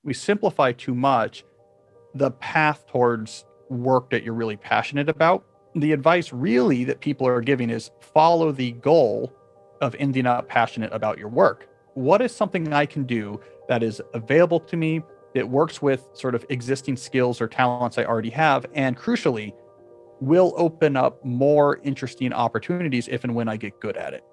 we simplify too much the path towards work that you're really passionate about. The advice really that people are giving is follow the goal of ending up passionate about your work. What is something I can do that is available to me, that works with sort of existing skills or talents I already have, and crucially, will open up more interesting opportunities if and when I get good at it.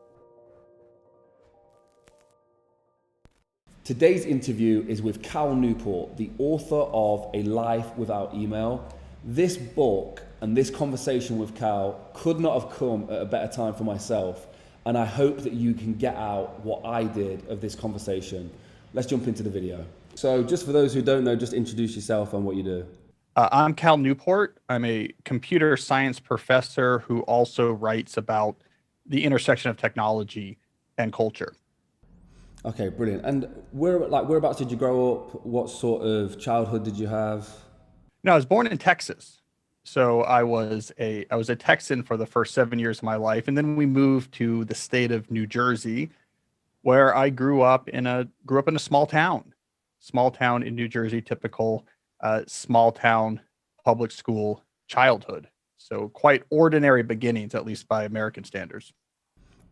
Today's interview is with Cal Newport, the author of A Life Without Email. This book and this conversation with Cal could not have come at a better time for myself, and I hope that you can get out what I did of this conversation. Let's jump into the video. So just for those who don't know, just introduce yourself and what you do. I'm Cal Newport. I'm a computer science professor who also writes about the intersection of technology and culture. Okay, brilliant. And whereabouts did you grow up? What sort of childhood did you have? No, I was born in Texas. So I was a Texan for the first 7 years of my life. And then we moved to the state of New Jersey, where I grew up in a small town in New Jersey, typical small town public school childhood. So quite ordinary beginnings, at least by American standards.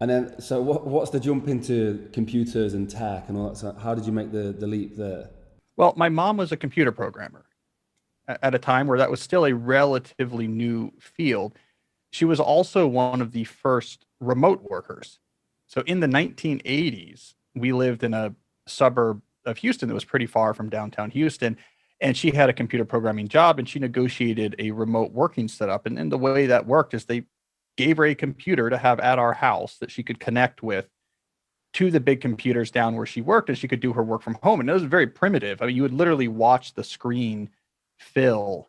And then, so what's the jump into computers and tech and all that? So how did you make the leap there? Well, my mom was a computer programmer at a time where that was still a relatively new field. She was also one of the first remote workers. So in the 1980s, we lived in a suburb of Houston that was pretty far from downtown Houston. And she had a computer programming job and she negotiated a remote working setup. And the way that worked is they gave her a computer to have at our house that she could connect with to the big computers down where she worked, and she could do her work from home. And it was very primitive. I mean, you would literally watch the screen fill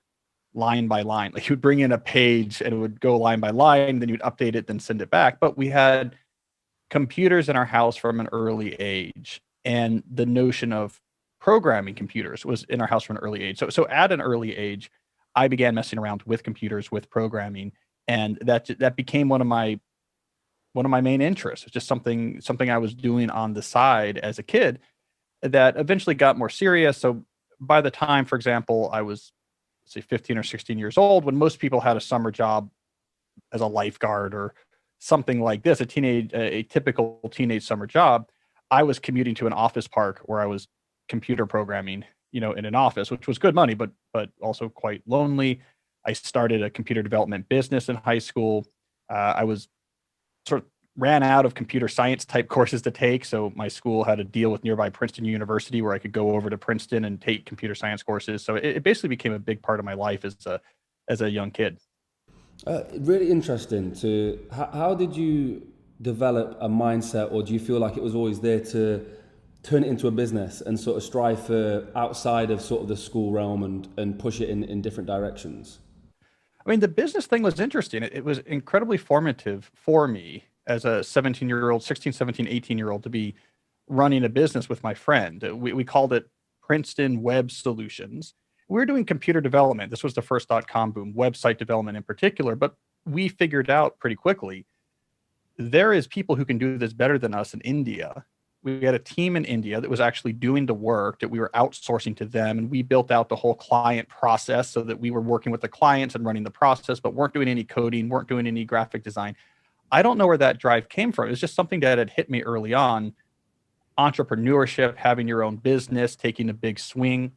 line by line. Like you would bring in a page and it would go line by line, then you'd update it, then send it back. But we had computers in our house from an early age, and the notion of programming computers was in our house from an early age. So at an early age, I began messing around with computers, with programming, and that became one of my main interests. It's just something I was doing on the side as a kid that eventually got more serious. So by the time, for example, I was, say, 15 or 16 years old, when most people had a summer job as a lifeguard or something like this, a typical teenage summer job, I was commuting to an office park where I was computer programming, in an office, which was good money, but also quite lonely. I started a computer development business in high school. I was sort of ran out of computer science type courses to take. So my school had a deal with nearby Princeton University where I could go over to Princeton and take computer science courses. So it basically became a big part of my life as a young kid. Really interesting. How did you develop a mindset, or do you feel like it was always there to turn it into a business and sort of strive for outside of sort of the school realm and push it in different directions? I mean, the business thing was interesting. It was incredibly formative for me as a 17-year-old, 16, 17, 18-year-old to be running a business with my friend. We called it Princeton Web Solutions. We were doing computer development. This was the first .com boom, website development in particular, but we figured out pretty quickly there is people who can do this better than us in India. We had a team in India that was actually doing the work that we were outsourcing to them. And we built out the whole client process so that we were working with the clients and running the process, but weren't doing any coding, weren't doing any graphic design. I don't know where that drive came from. It was just something that had hit me early on. Entrepreneurship, having your own business, taking a big swing.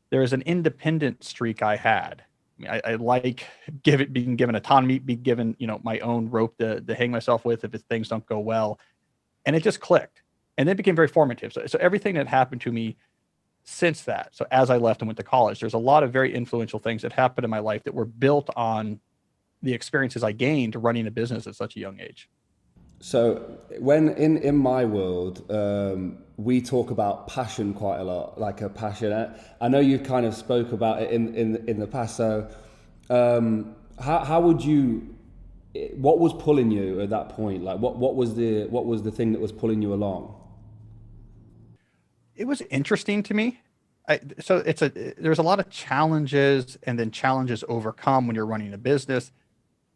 There is an independent streak I had. I mean, I like being given autonomy, be given, my own rope to hang myself with if things don't go well. And it just clicked. And it became very formative. So everything that happened to me since that, so as I left and went to college, there's a lot of very influential things that happened in my life that were built on the experiences I gained running a business at such a young age. So when in my world, we talk about passion quite a lot, like a passion. I know you kind of spoke about it in the past. So how would you? What was pulling you at that point? Like what was the thing that was pulling you along? It was interesting to me. There's a lot of challenges and then challenges overcome when you're running a business.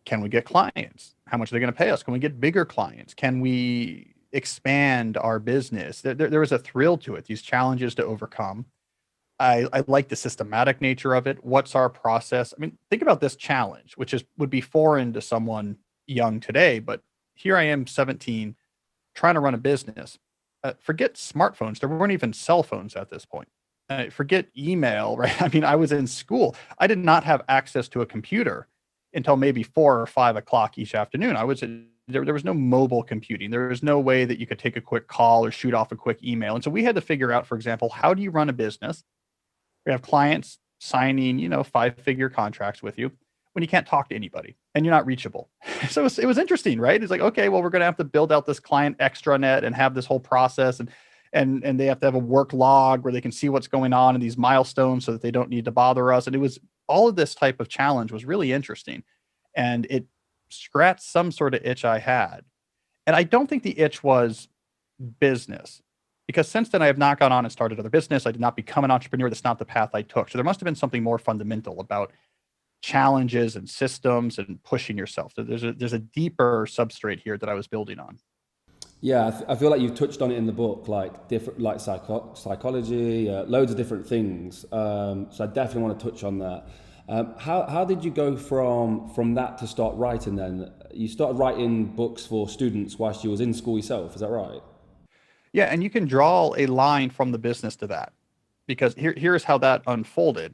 Can we get clients? How much are they going to pay us? Can we get bigger clients? Can we expand our business? There was a thrill to it, these challenges to overcome. I like the systematic nature of it. What's our process? I mean, think about this challenge, which would be foreign to someone young today, but here I am, 17, trying to run a business. Forget smartphones. There weren't even cell phones at this point. Forget email, right? I mean, I was in school. I did not have access to a computer until maybe 4 or 5 o'clock each afternoon. There was no mobile computing. There was no way that you could take a quick call or shoot off a quick email. And so we had to figure out, for example, how do you run a business? We have clients signing, 5-figure contracts with you when you can't talk to anybody and you're not reachable. So it was interesting, right? It's like, okay, well, we're going to have to build out this client extranet and have this whole process, and they have to have a work log where they can see what's going on and these milestones so that they don't need to bother us. And it was all of this type of challenge was really interesting, and it scratched some sort of itch I had. And I don't think the itch was business, because since then I have not gone on and started other business. I did not become an entrepreneur. That's not the path I took. So there must have been something more fundamental about challenges and systems and pushing yourself. So there's a deeper substrate here that I was building on. Yeah, I feel like you've touched on it in the book, like different, like psychology, loads of different things. So I definitely want to touch on that. How did you go from that to start writing then? You started writing books for students whilst you was in school yourself, is that right? Yeah, and you can draw a line from the business to that, because here's how that unfolded.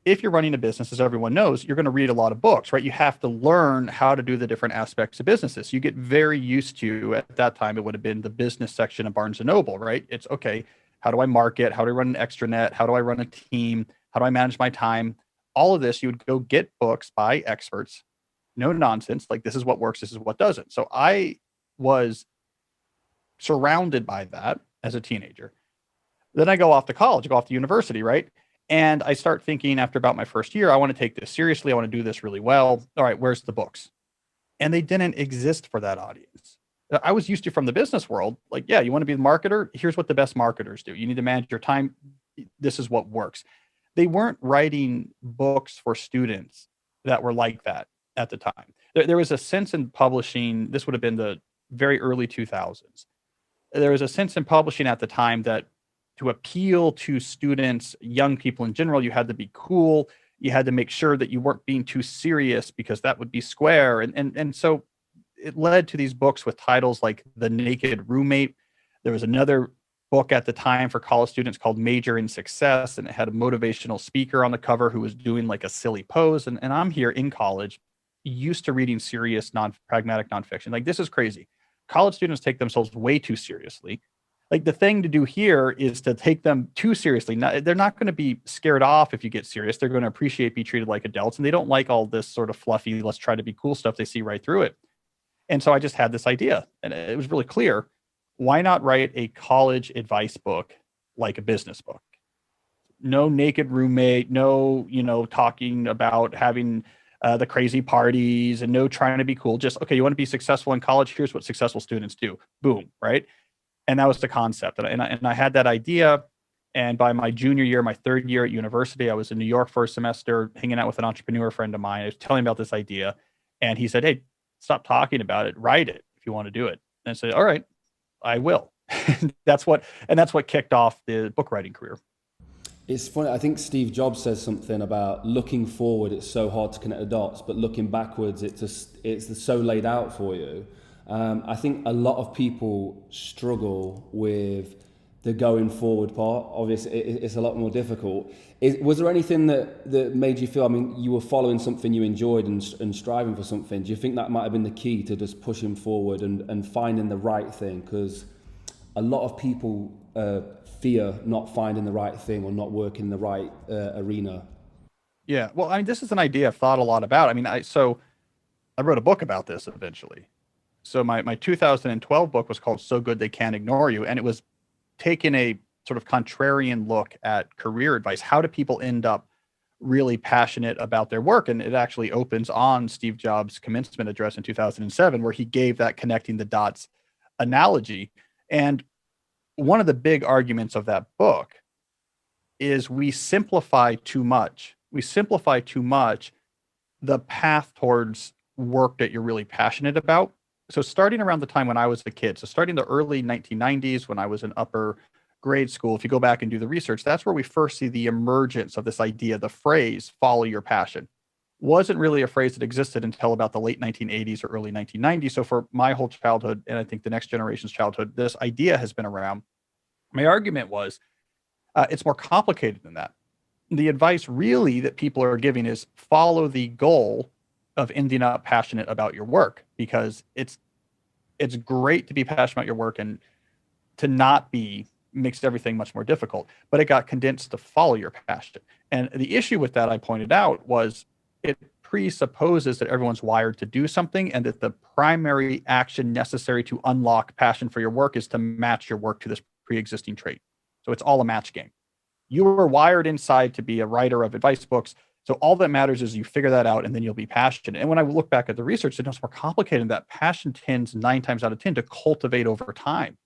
If you're running a business, as everyone knows, you're going to read a lot of books, right? You have to learn how to do the different aspects of businesses. You get very used to, at that time, it would have been the business section of Barnes and Noble, right? It's okay, how do I market? How do I run an extranet? How do I run a team? How do I manage my time? All of this, you would go get books by experts, no nonsense, like this is what works, this is what doesn't. So I was surrounded by that as a teenager. Then I go off to college, I go off to university, right? And I start thinking after about my first year, I want to take this seriously. I want to do this really well. All right, where's the books? And they didn't exist for that audience. I was used to from the business world, like, yeah, you want to be the marketer? Here's what the best marketers do. You need to manage your time. This is what works. They weren't writing books for students that were like that at the time. There was a sense in publishing, this would have been the very early 2000s. There was a sense in publishing at the time that to appeal to students, young people in general, you had to be cool. You had to make sure that you weren't being too serious, because that would be square. And so it led to these books with titles like The Naked Roommate. There was another book at the time for college students called Major in Success, and it had a motivational speaker on the cover who was doing like a silly pose. And I'm here in college, used to reading serious, pragmatic nonfiction. Like, this is crazy. College students take themselves way too seriously. Like, the thing to do here is to take them too seriously. They're not going to be scared off if you get serious. They're going to appreciate being treated like adults, and they don't like all this sort of fluffy, let's try to be cool stuff. They see right through it. And so I just had this idea, and it was really clear. Why not write a college advice book like a business book? No naked roommate, no, talking about having the crazy parties, and no trying to be cool. Just, okay, you want to be successful in college? Here's what successful students do. Boom, right? And that was the concept. And I had that idea. And by my junior year, my third year at university, I was in New York for a semester, hanging out with an entrepreneur friend of mine. I was telling him about this idea. And he said, hey, stop talking about it. Write it if you want to do it. And I said, all right, I will. that's what kicked off the book writing career. It's funny. I think Steve Jobs says something about looking forward, it's so hard to connect the dots, but looking backwards, it's so laid out for you. I think a lot of people struggle with the going forward part. Obviously, it's a lot more difficult. Was there anything that made you feel, I mean, you were following something you enjoyed and striving for something? Do you think that might have been the key to just pushing forward and finding the right thing? Because a lot of people fear not finding the right thing or not working in the right arena. Yeah, well, I mean, this is an idea I've thought a lot about. I mean, I wrote a book about this eventually. So my 2012 book was called So Good They Can't Ignore You. And it was taking a sort of contrarian look at career advice. How do people end up really passionate about their work? And it actually opens on Steve Jobs' commencement address in 2007, where he gave that connecting the dots analogy. And one of the big arguments of that book is we simplify too much. We simplify too much the path towards work that you're really passionate about. So starting around the time when I was a kid, so starting the early 1990s when I was in upper grade school, if you go back and do the research, that's where we first see the emergence of this idea, the phrase, follow your passion. Wasn't really a phrase that existed until about the late 1980s or early 1990s. So for my whole childhood, and I think the next generation's childhood, this idea has been around. My argument was it's more complicated than that. The advice really that people are giving is follow the goal of ending up passionate about your work, because it's great to be passionate about your work, and to not be makes everything much more difficult, but it got condensed to follow your passion. And the issue with that, I pointed out, was it presupposes that everyone's wired to do something, and that the primary action necessary to unlock passion for your work is to match your work to this pre-existing trait. So it's all a match game. You were wired inside to be a writer of advice books. So all that matters is you figure that out, and then you'll be passionate. And when I look back at the research, it's more complicated than that. Passion tends 9 times out of 10 to cultivate over time.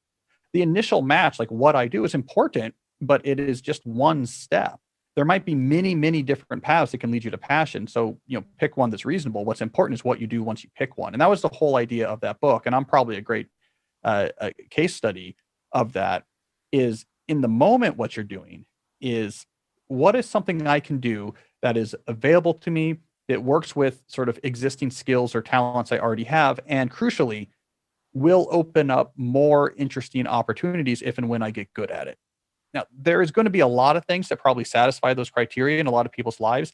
The initial match, like what I do, is important, but it is just one step. There might be many, many different paths that can lead you to passion. So, pick one that's reasonable. What's important is what you do once you pick one. And that was the whole idea of that book. And I'm probably a great case study of that. Is in the moment, what you're doing is, what is something I can do that is available to me, that works with sort of existing skills or talents I already have, and crucially, will open up more interesting opportunities if and when I get good at it. Now, there is going to be a lot of things that probably satisfy those criteria in a lot of people's lives.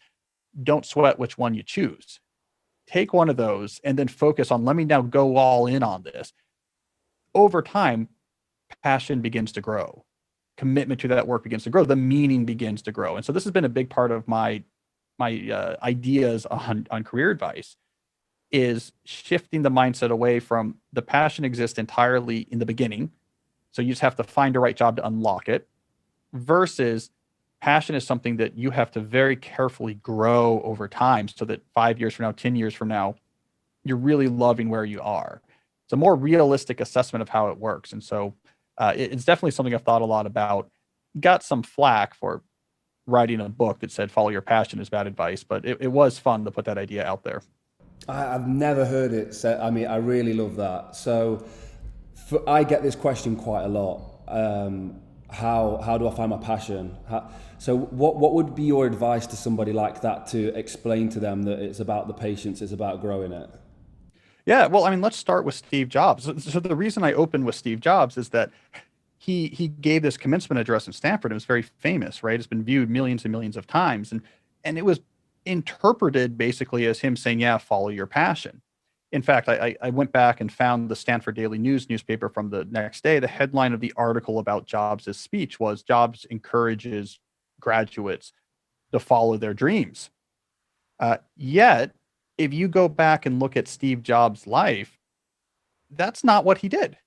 Don't sweat which one you choose. Take one of those and then focus on, let me now go all in on this. Over time, passion begins to grow. Commitment to that work begins to grow. The meaning begins to grow. And so this has been a big part of my ideas on career advice, is shifting the mindset away from the passion exists entirely in the beginning. So you just have to find the right job to unlock it, versus passion is something that you have to very carefully grow over time, so that 5 years from now, 10 years from now, you're really loving where you are. It's a more realistic assessment of how it works. And so it's definitely something I've thought a lot about. Got some flack for writing a book that said follow your passion is bad advice, but it was fun to put that idea out there. I've never heard it said. I mean, I really love that. So I get this question quite a lot. How do I find my passion? So what would be your advice to somebody like that, to explain to them that it's about the patience, it's about growing it? Yeah, well, I mean, let's start with Steve Jobs. So the reason I opened with Steve Jobs is that he gave this commencement address in Stanford. It was very famous, right? It's been viewed millions and millions of times. And it was interpreted basically as him saying, yeah, follow your passion. In fact, I went back and found the Stanford Daily News newspaper from the next day. The headline of the article about Jobs' speech was, Jobs encourages graduates to follow their dreams. Yet, if you go back and look at Steve Jobs' life, that's not what he did.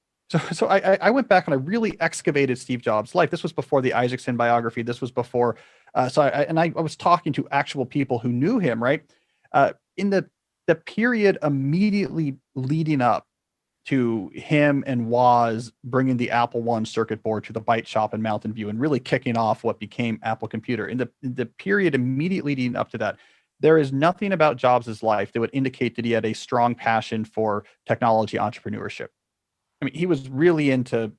So I went back and I really excavated Steve Jobs' life. This was before the Isaacson biography. This was before. I was talking to actual people who knew him, right? In the period immediately leading up to him and Woz bringing the Apple I circuit board to the Byte shop in Mountain View and really kicking off what became Apple Computer. In the period immediately leading up to that, there is nothing about Jobs' life that would indicate that he had a strong passion for technology entrepreneurship. I mean, he was really into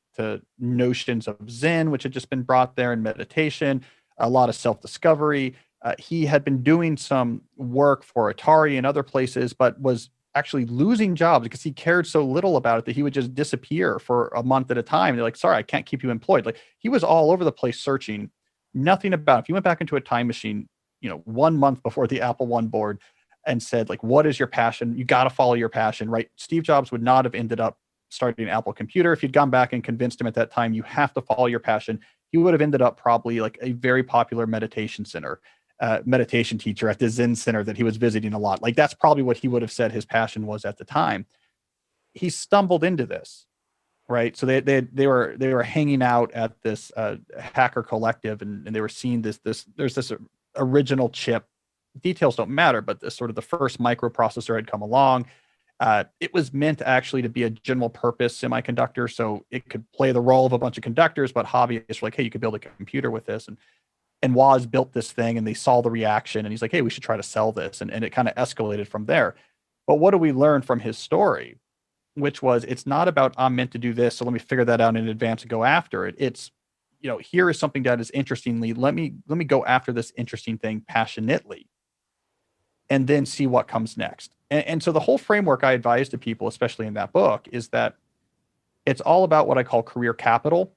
notions of Zen, which had just been brought there, and meditation, a lot of self-discovery. He had been doing some work for Atari and other places, but was actually losing jobs because he cared so little about it that he would just disappear for a month at a time. They're like, sorry, I can't keep you employed. Like, he was all over the place searching, nothing about it. If you went back into a time machine, 1 month before the Apple I board and said, like, what is your passion? You got to follow your passion, right? Steve Jobs would not have ended up starting Apple Computer. If you'd gone back and convinced him at that time, you have to follow your passion, he would have ended up probably like a very popular meditation teacher at the Zen center that he was visiting a lot. Like, that's probably what he would have said his passion was at the time. He stumbled into this, right? So they were hanging out at this hacker collective, and they were seeing there's this original chip. Details don't matter, but this sort of the first microprocessor had come along. It was meant actually to be a general purpose semiconductor, so it could play the role of a bunch of conductors, but hobbyists were like, hey, you could build a computer with this. And Woz built this thing, and they saw the reaction, and he's like, hey, we should try to sell this. And it kind of escalated from there. But what do we learn from his story? Which was, it's not about, I'm meant to do this, so let me figure that out in advance and go after it. It's, here is something that is interestingly, let me go after this interesting thing passionately, and then see what comes next. And so the whole framework I advise to people, especially in that book, is that it's all about what I call career capital.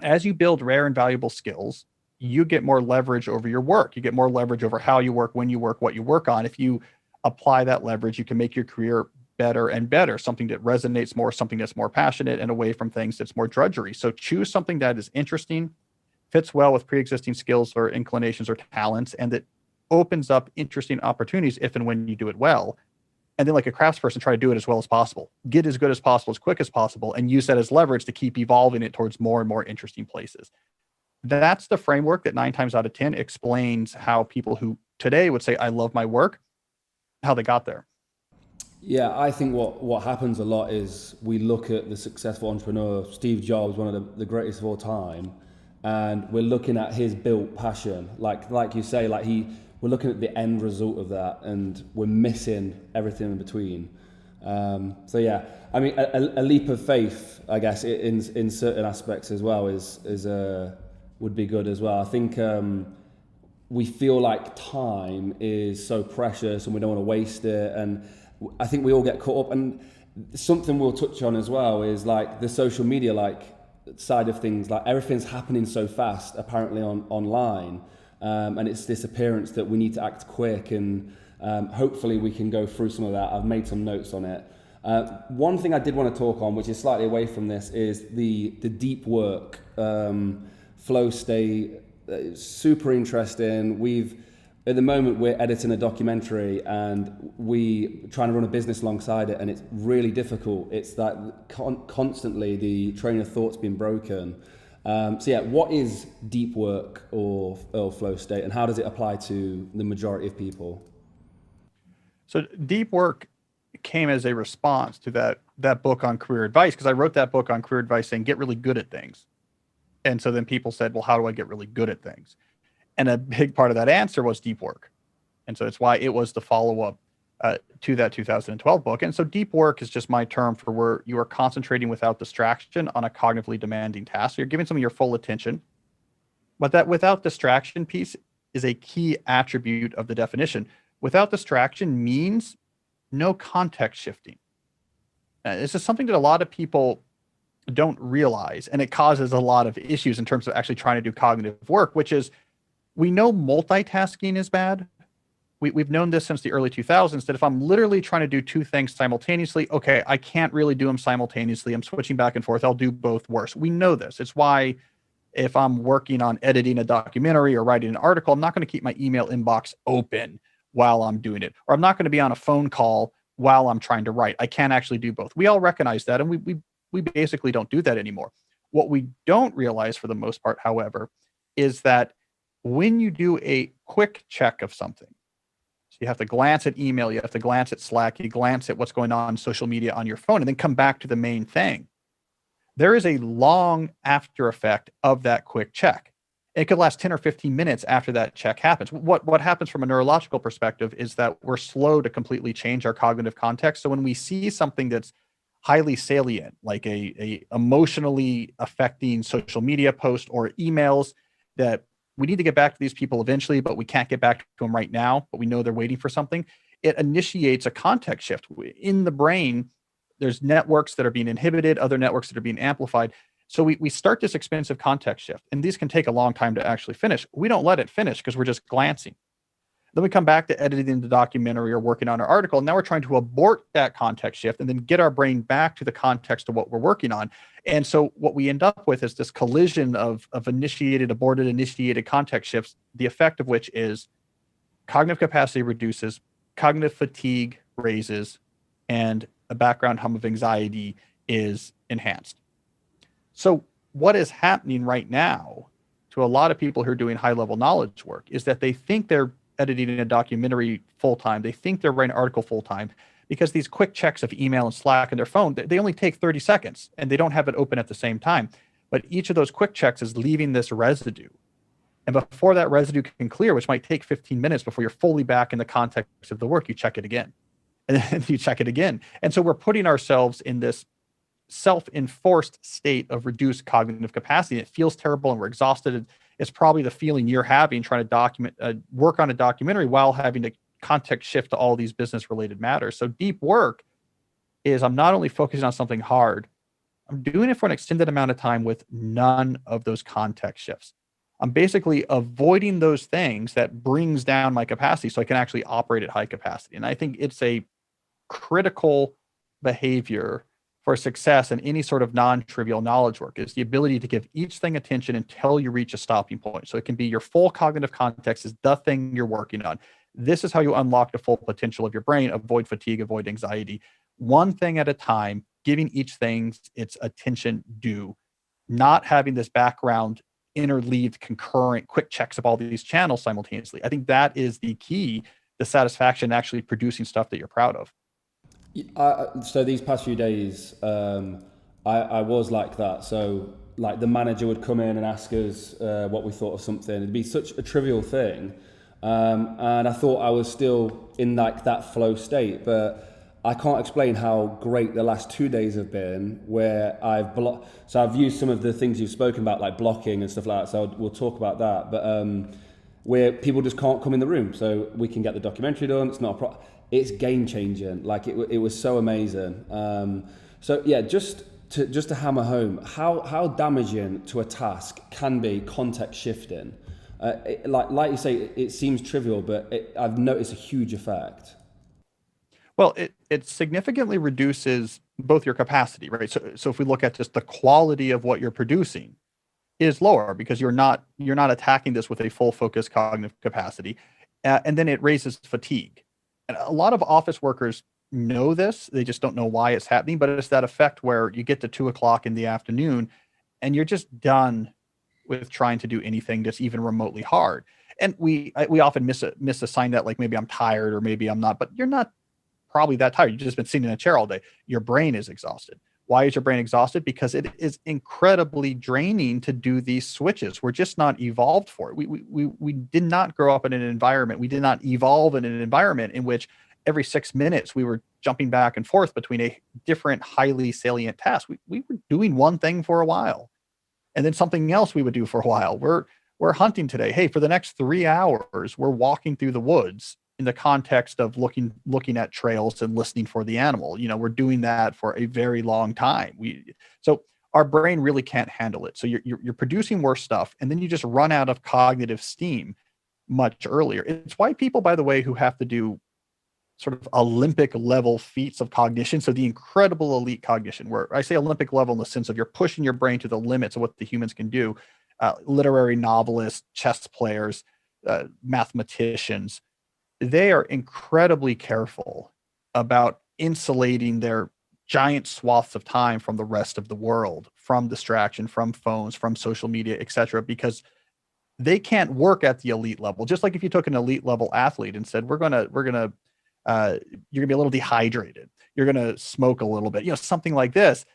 As you build rare and valuable skills, you get more leverage over your work. You get more leverage over how you work, when you work, what you work on. If you apply that leverage, you can make your career better and better, something that resonates more, something that's more passionate, and away from things that's more drudgery. So choose something that is interesting, fits well with pre-existing skills or inclinations or talents, and that opens up interesting opportunities if and when you do it well. And then, like a craftsperson, try to do it as well as possible, get as good as possible, as quick as possible, and use that as leverage to keep evolving it towards more and more interesting places. That's the framework that 9 times out of 10 explains how people who today would say, I love my work, how they got there. Yeah, I think what happens a lot is we look at the successful entrepreneur, Steve Jobs, one of the greatest of all time, and we're looking at his built passion. Like you say, we're looking at the end result of that, and we're missing everything in between. So yeah, I mean, a leap of faith, I guess, in certain aspects as well is would be good as well. I think we feel like time is so precious, and we don't want to waste it. And I think we all get caught up. And something we'll touch on as well is like the social media side of things. Like everything's happening so fast, apparently online. And it's this appearance that we need to act quick, and hopefully we can go through some of that. I've made some notes on it. One thing I did want to talk on, which is slightly away from this, is the deep work, flow state. Super interesting. At the moment, we're editing a documentary, and we trying to run a business alongside it, and it's really difficult. It's that constantly the train of thought's been broken. So yeah, what is deep work or flow state, and how does it apply to the majority of people? So deep work came as a response to that book on career advice, because I wrote that book on career advice saying, get really good at things. And so then people said, well, how do I get really good at things? And a big part of that answer was deep work. And so it's why it was the follow-up to that 2012 book. And so deep work is just my term for where you are concentrating without distraction on a cognitively demanding task. So you're giving something your full attention, but that without distraction piece is a key attribute of the definition. Without distraction means no context shifting. This is something that a lot of people don't realize, and it causes a lot of issues in terms of actually trying to do cognitive work, which is, we know multitasking is bad. We've known this since the early 2000s, that if I'm literally trying to do 2 things simultaneously, okay, I can't really do them simultaneously. I'm switching back and forth. I'll do both worse. We know this. It's why if I'm working on editing a documentary or writing an article, I'm not going to keep my email inbox open while I'm doing it, or I'm not going to be on a phone call while I'm trying to write. I can't actually do both. We all recognize that, and we basically don't do that anymore. What we don't realize for the most part, however, is that when you do a quick check of something, so you have to glance at email, you have to glance at Slack, you glance at what's going on social media on your phone, and then come back to the main thing, there is a long after effect of that quick check. It could last 10 or 15 minutes after that check happens. What happens from a neurological perspective is that we're slow to completely change our cognitive context. So when we see something that's highly salient, like a emotionally affecting social media post or emails that we need to get back to these people eventually, but we can't get back to them right now, but we know they're waiting for something, it initiates a context shift. In the brain, there's networks that are being inhibited, other networks that are being amplified. So we start this expensive context shift, and these can take a long time to actually finish. We don't let it finish because we're just glancing. Then we come back to editing the documentary or working on our article. Now we're trying to abort that context shift and then get our brain back to the context of what we're working on. And so what we end up with is this collision of initiated, aborted, initiated context shifts, the effect of which is cognitive capacity reduces, cognitive fatigue raises, and a background hum of anxiety is enhanced. So what is happening right now to a lot of people who are doing high-level knowledge work is that they think they're editing a documentary full-time. They think they're writing an article full-time because these quick checks of email and Slack and their phone, they only take 30 seconds and they don't have it open at the same time. But each of those quick checks is leaving this residue. And before that residue can clear, which might take 15 minutes before you're fully back in the context of the work, you check it again. And then you check it again. And so we're putting ourselves in this self-enforced state of reduced cognitive capacity. It feels terrible and we're exhausted. It's probably the feeling you're having trying to work on a documentary while having to context shift to all these business related matters. So deep work is I'm not only focusing on something hard, I'm doing it for an extended amount of time with none of those context shifts. I'm basically avoiding those things that brings down my capacity so I can actually operate at high capacity. And I think it's a critical behavior for success in any sort of non-trivial knowledge work is the ability to give each thing attention until you reach a stopping point. So it can be your full cognitive context is the thing you're working on. This is how you unlock the full potential of your brain, avoid fatigue, avoid anxiety. One thing at a time, giving each thing its attention due, not having this background interleaved concurrent quick checks of all these channels simultaneously. I think that is the key to satisfaction, actually producing stuff that you're proud of. So these past few days, I was like that. So like the manager would come in and ask us what we thought of something. It'd be such a trivial thing. And I thought I was still in like that flow state, but I can't explain how great the last 2 days have been where I've used some of the things you've spoken about, like blocking and stuff like that. So we'll talk about that, but where people just can't come in the room. So we can get the documentary done. It's not it's game changing. Like it was so amazing. So yeah, just to hammer home, how damaging to a task can be context shifting. Like you say, it seems trivial, but I've noticed a huge effect. Well, it significantly reduces both your capacity, right? So if we look at just the quality of what you're producing is lower because you're not attacking this with a full focus cognitive capacity, and then it raises fatigue. And a lot of office workers know this; they just don't know why it's happening. But it's that effect where you get to 2 o'clock in the afternoon, and you're just done with trying to do anything that's even remotely hard. And we often misassign that, like maybe I'm tired or maybe I'm not, but you're not probably that tired. You've just been sitting in a chair all day. Your brain is exhausted. Why is your brain exhausted? Because it is incredibly draining to do these switches. We're just not evolved for it. We did not grow up in an environment. We did not evolve in an environment in which every 6 minutes we were jumping back and forth between a different highly salient task. We were doing one thing for a while and then something else we would do for a while. We're hunting today. Hey, for the next 3 hours, we're walking through the woods in the context of looking at trails and listening for the animal. We're doing that for a very long time. So our brain really can't handle it. So you're producing worse stuff, and then you just run out of cognitive steam much earlier. It's why people, by the way, who have to do sort of Olympic level feats of cognition, so the incredible elite cognition, where I say Olympic level in the sense of you're pushing your brain to the limits of what the humans can do, literary novelists, chess players, mathematicians, they are incredibly careful about insulating their giant swaths of time from the rest of the world, from distraction, from phones, from social media, etc., because they can't work at the elite level. Just like if you took an elite level athlete and said, you're gonna be a little dehydrated, you're gonna smoke a little bit, something like this.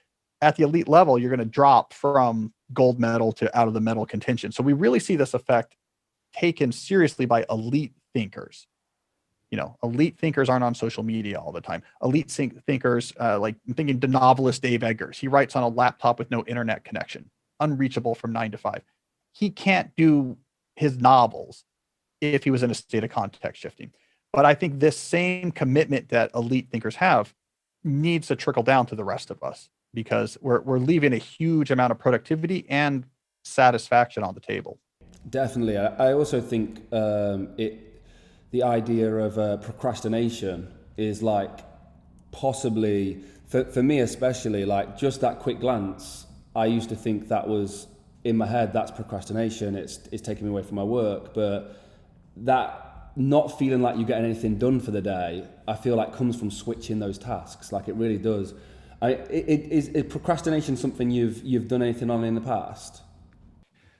At the elite level, you're gonna drop from gold medal to out of the medal contention. So we really see this effect taken seriously by elite thinkers. Elite thinkers aren't on social media all the time. Elite thinkers, like I'm thinking the novelist Dave Eggers, he writes on a laptop with no internet connection, unreachable from 9 to 5. He can't do his novels if he was in a state of context shifting. But I think this same commitment that elite thinkers have needs to trickle down to the rest of us, because we're leaving a huge amount of productivity and satisfaction on the table. Definitely. I also think the idea of procrastination is like possibly, for me especially, like just that quick glance, I used to think that was in my head, that's procrastination, it's taking me away from my work. But that not feeling like you're getting anything done for the day, I feel like comes from switching those tasks. Like it really does. Is procrastination something you've done anything on in the past?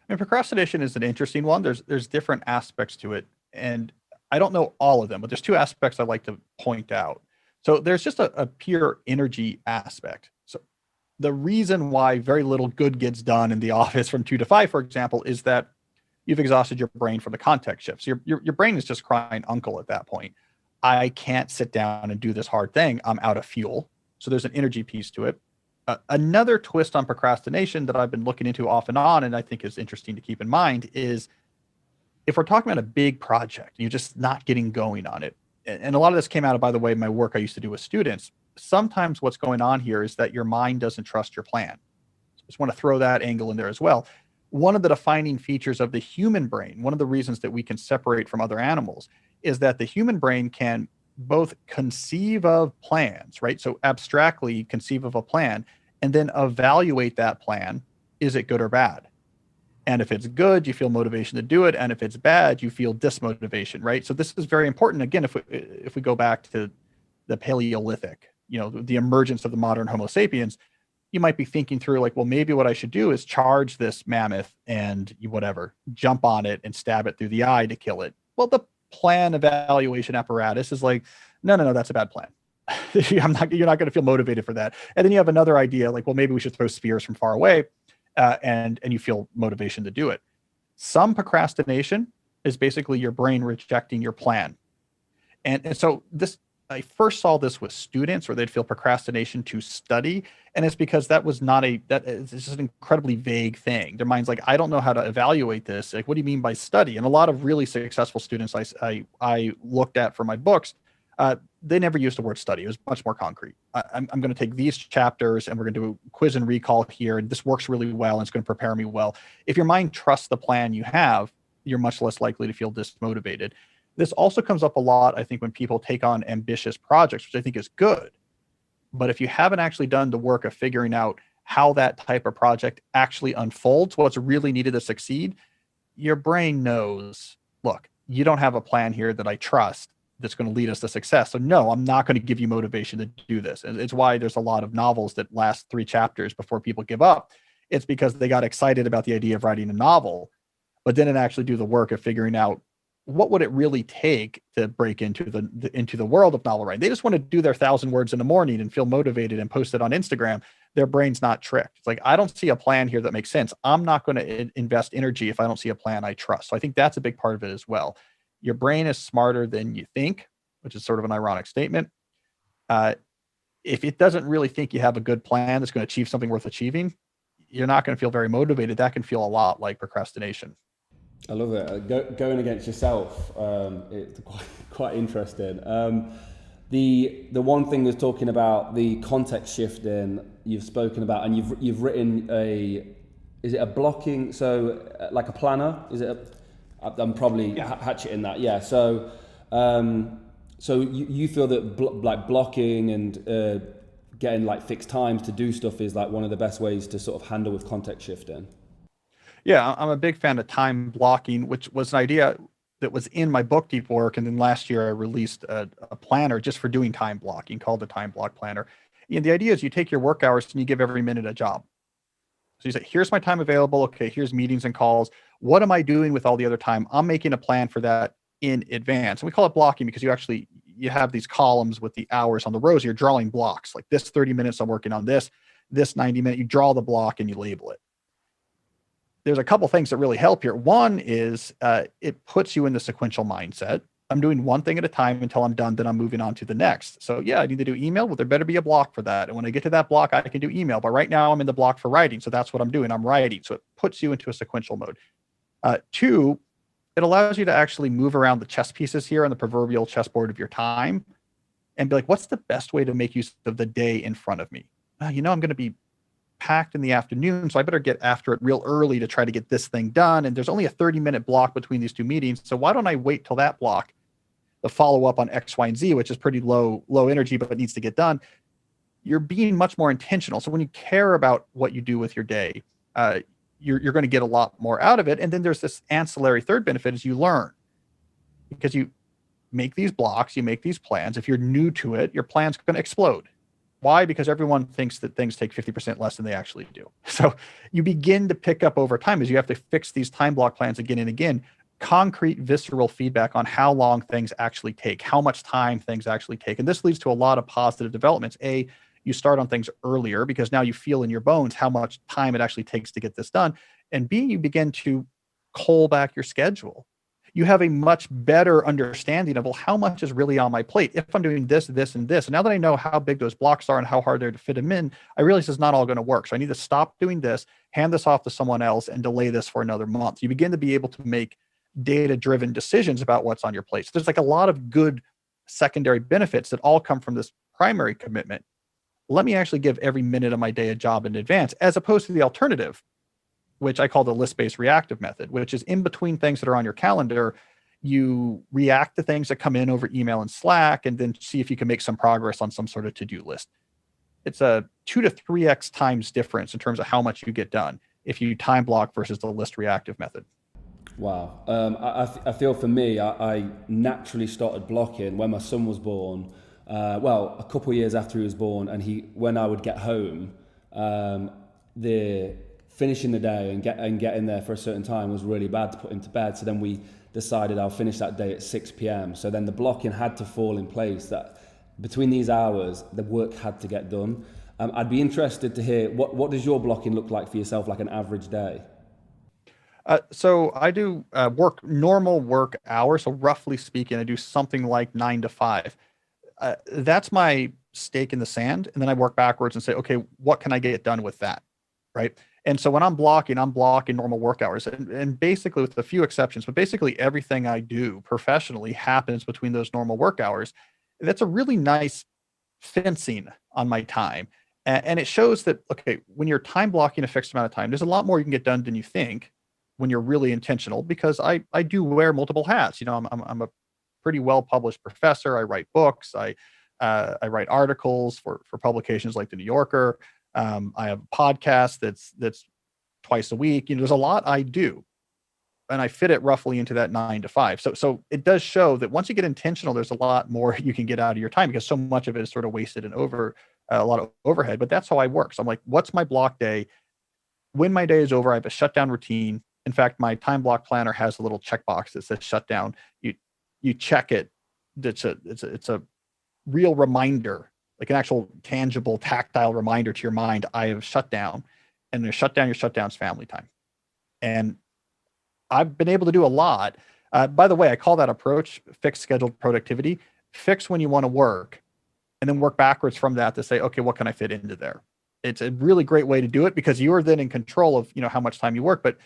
I mean, procrastination is an interesting one. There's different aspects to it, and I don't know all of them, but there's 2 aspects I'd like to point out. So there's just a pure energy aspect. So the reason why very little good gets done in the office from 2 to 5, for example, is that you've exhausted your brain from the context shifts. Your brain is just crying uncle at that point. I can't sit down and do this hard thing. I'm out of fuel. So there's an energy piece to it. Another twist on procrastination that I've been looking into off and on, and I think is interesting to keep in mind, is if we're talking about a big project, you're just not getting going on it. And a lot of this came out of, by the way, my work I used to do with students. Sometimes what's going on here is that your mind doesn't trust your plan. So I just want to throw that angle in there as well. One of the defining features of the human brain, one of the reasons that we can separate from other animals, is that the human brain can both conceive of plans, right? So abstractly conceive of a plan and then evaluate that plan. Is it good or bad? And if it's good, you feel motivation to do it. And if it's bad, you feel dismotivation, right? So this is very important. Again, if we go back to the Paleolithic, the emergence of the modern Homo sapiens, you might be thinking through like, well, maybe what I should do is charge this mammoth and jump on it and stab it through the eye to kill it. Well, the plan evaluation apparatus is like, no, that's a bad plan. You're not going to feel motivated for that. And then you have another idea like, well, maybe we should throw spears from far away. And you feel motivation to do it. Some procrastination is basically your brain rejecting your plan. And so I first saw this with students where they'd feel procrastination to study. And it's because it's just an incredibly vague thing. Their mind's like, I don't know how to evaluate this. Like, what do you mean by study? And a lot of really successful students I looked at for my books, they never used the word study. It was much more concrete. I'm going to take these chapters and we're going to do a quiz and recall here. And this works really well. And it's going to prepare me well. If your mind trusts the plan you have, you're much less likely to feel dismotivated. This also comes up a lot, I think, when people take on ambitious projects, which I think is good. But if you haven't actually done the work of figuring out how that type of project actually unfolds, what's really needed to succeed, your brain knows, look, you don't have a plan here that I trust that's going to lead us to success. So no, I'm not going to give you motivation to do this. And it's why there's a lot of novels that last 3 chapters before people give up. It's because they got excited about the idea of writing a novel, but didn't actually do the work of figuring out what would it really take to break into the world of novel writing. They just want to do their 1,000 words in the morning and feel motivated and post it on Instagram. Their brain's not tricked. It's like, I don't see a plan here that makes sense. I'm not going to invest energy if I don't see a plan I trust. So I think that's a big part of it as well. Your brain is smarter than you think, which is sort of an ironic statement. If it doesn't really think you have a good plan that's going to achieve something worth achieving, you're not going to feel very motivated. That can feel a lot like procrastination. I love it. Going against yourself, it's quite interesting. The one thing that's talking about the context shifting you've spoken about, and you've written is it a blocking? So like a planner? Is it? I'm probably hatcheting that. Yeah. So you feel that like blocking and getting like fixed times to do stuff is like one of the best ways to sort of handle with context shifting. Yeah, I'm a big fan of time blocking, which was an idea that was in my book, Deep Work. And then last year I released a planner just for doing time blocking called the Time Block Planner. And the idea is you take your work hours and you give every minute a job. So you say, here's my time available. Okay, here's meetings and calls. What am I doing with all the other time? I'm making a plan for that in advance. And we call it blocking because you have these columns with the hours on the rows. You're drawing blocks like this 30 minutes I'm working on this 90 minutes. You draw the block and you label it. There's a couple things that really help here. One is it puts you in the sequential mindset. I'm doing one thing at a time until I'm done, then I'm moving on to the next. So yeah, I need to do email. Well, there better be a block for that. And when I get to that block, I can do email. But right now I'm in the block for writing. So that's what I'm doing. I'm writing. So it puts you into a sequential mode. 2, it allows you to actually move around the chess pieces here on the proverbial chessboard of your time and be like, what's the best way to make use of the day in front of me? I'm going to be packed in the afternoon, so I better get after it real early to try to get this thing done. And there's only a 30-minute block between these 2 meetings. So why don't I wait till that block to follow up on X, Y, and Z, which is pretty low energy, but needs to get done. You're being much more intentional. So when you care about what you do with your day, you're going to get a lot more out of it. And then there's this ancillary third benefit is you learn because you make these blocks, you make these plans. If you're new to it, your plan's going to explode. Why? Because everyone thinks that things take 50% less than they actually do. So you begin to pick up over time as you have to fix these time block plans again and again, concrete visceral feedback on how long things actually take, how much time things actually take. And this leads to a lot of positive developments. A, you start on things earlier because now you feel in your bones how much time it actually takes to get this done. And B, you begin to cull back your schedule. you have a much better understanding of, well, how much is really on my plate if I'm doing this, this, and this. And now that I know how big those blocks are and how hard they're to fit them in, I realize it's not all going to work. So I need to stop doing this, hand this off to someone else, and delay this for another month. You begin to be able to make data-driven decisions about what's on your plate. So there's like a lot of good secondary benefits that all come from this primary commitment. Let me actually give every minute of my day a job in advance, as opposed to the alternative, which I call the list-based reactive method, which is in between things that are on your calendar. You react to things that come in over email and Slack, and then see if you can make some progress on some sort of to-do list. It's a 2 to 3x times difference in terms of how much you get done if you time block versus the list reactive method. Wow. I feel for me, I naturally started blocking when my son was born. Well, a couple of years after he was born, and when I would get home, the finishing the day and getting there for a certain time was really bad to put him to bed. So then we decided I'll finish that day at 6 p.m. So then the blocking had to fall in place that between these hours, the work had to get done. I'd be interested to hear, what does your blocking look like for yourself, like an average day? So I do normal work hours. So roughly speaking, I do something like 9 to 5. That's my stake in the sand. And then I work backwards and say, okay, what can I get done with that? Right. And so when I'm blocking normal work hours, and basically, with a few exceptions, but basically everything I do professionally happens between those normal work hours. That's a really nice fencing on my time. And it shows that, okay, when you're time blocking a fixed amount of time, there's a lot more you can get done than you think when you're really intentional, because I do wear multiple hats. You know, I'm a pretty well published professor. I write books. I write articles for publications like the New Yorker. I have a podcast that's twice a week. You know, there's a lot I do, and I fit it roughly into that 9 to 5. So it does show that once you get intentional, there's a lot more you can get out of your time, because so much of it is sort of wasted and a lot of overhead. But that's how I work. So I'm like, what's my block day? When my day is over, I have a shutdown routine. In fact, my time block planner has a little checkbox that says shutdown. You check it. It's a real reminder, like an actual tangible, tactile reminder to your mind. I have shut down, and your shutdown's family time. And I've been able to do a lot. By the way, I call that approach fixed scheduled productivity. Fix when you want to work, and then work backwards from that to say, okay, what can I fit into there? It's a really great way to do it, because you are then in control of, how much time you work. But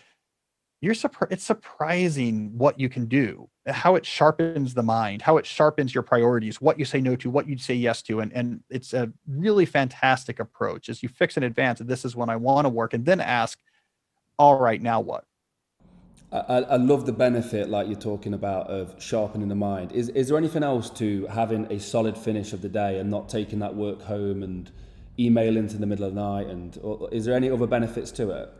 it's surprising what you can do, how it sharpens the mind, how it sharpens your priorities, what you say no to, what you say yes to. And it's a really fantastic approach. As you fix in advance, this is when I want to work, and then ask, all right, now what? I love the benefit, like you're talking about, of sharpening the mind. Is there anything else to having a solid finish of the day and not taking that work home and email into the middle of the night? Or is there any other benefits to it?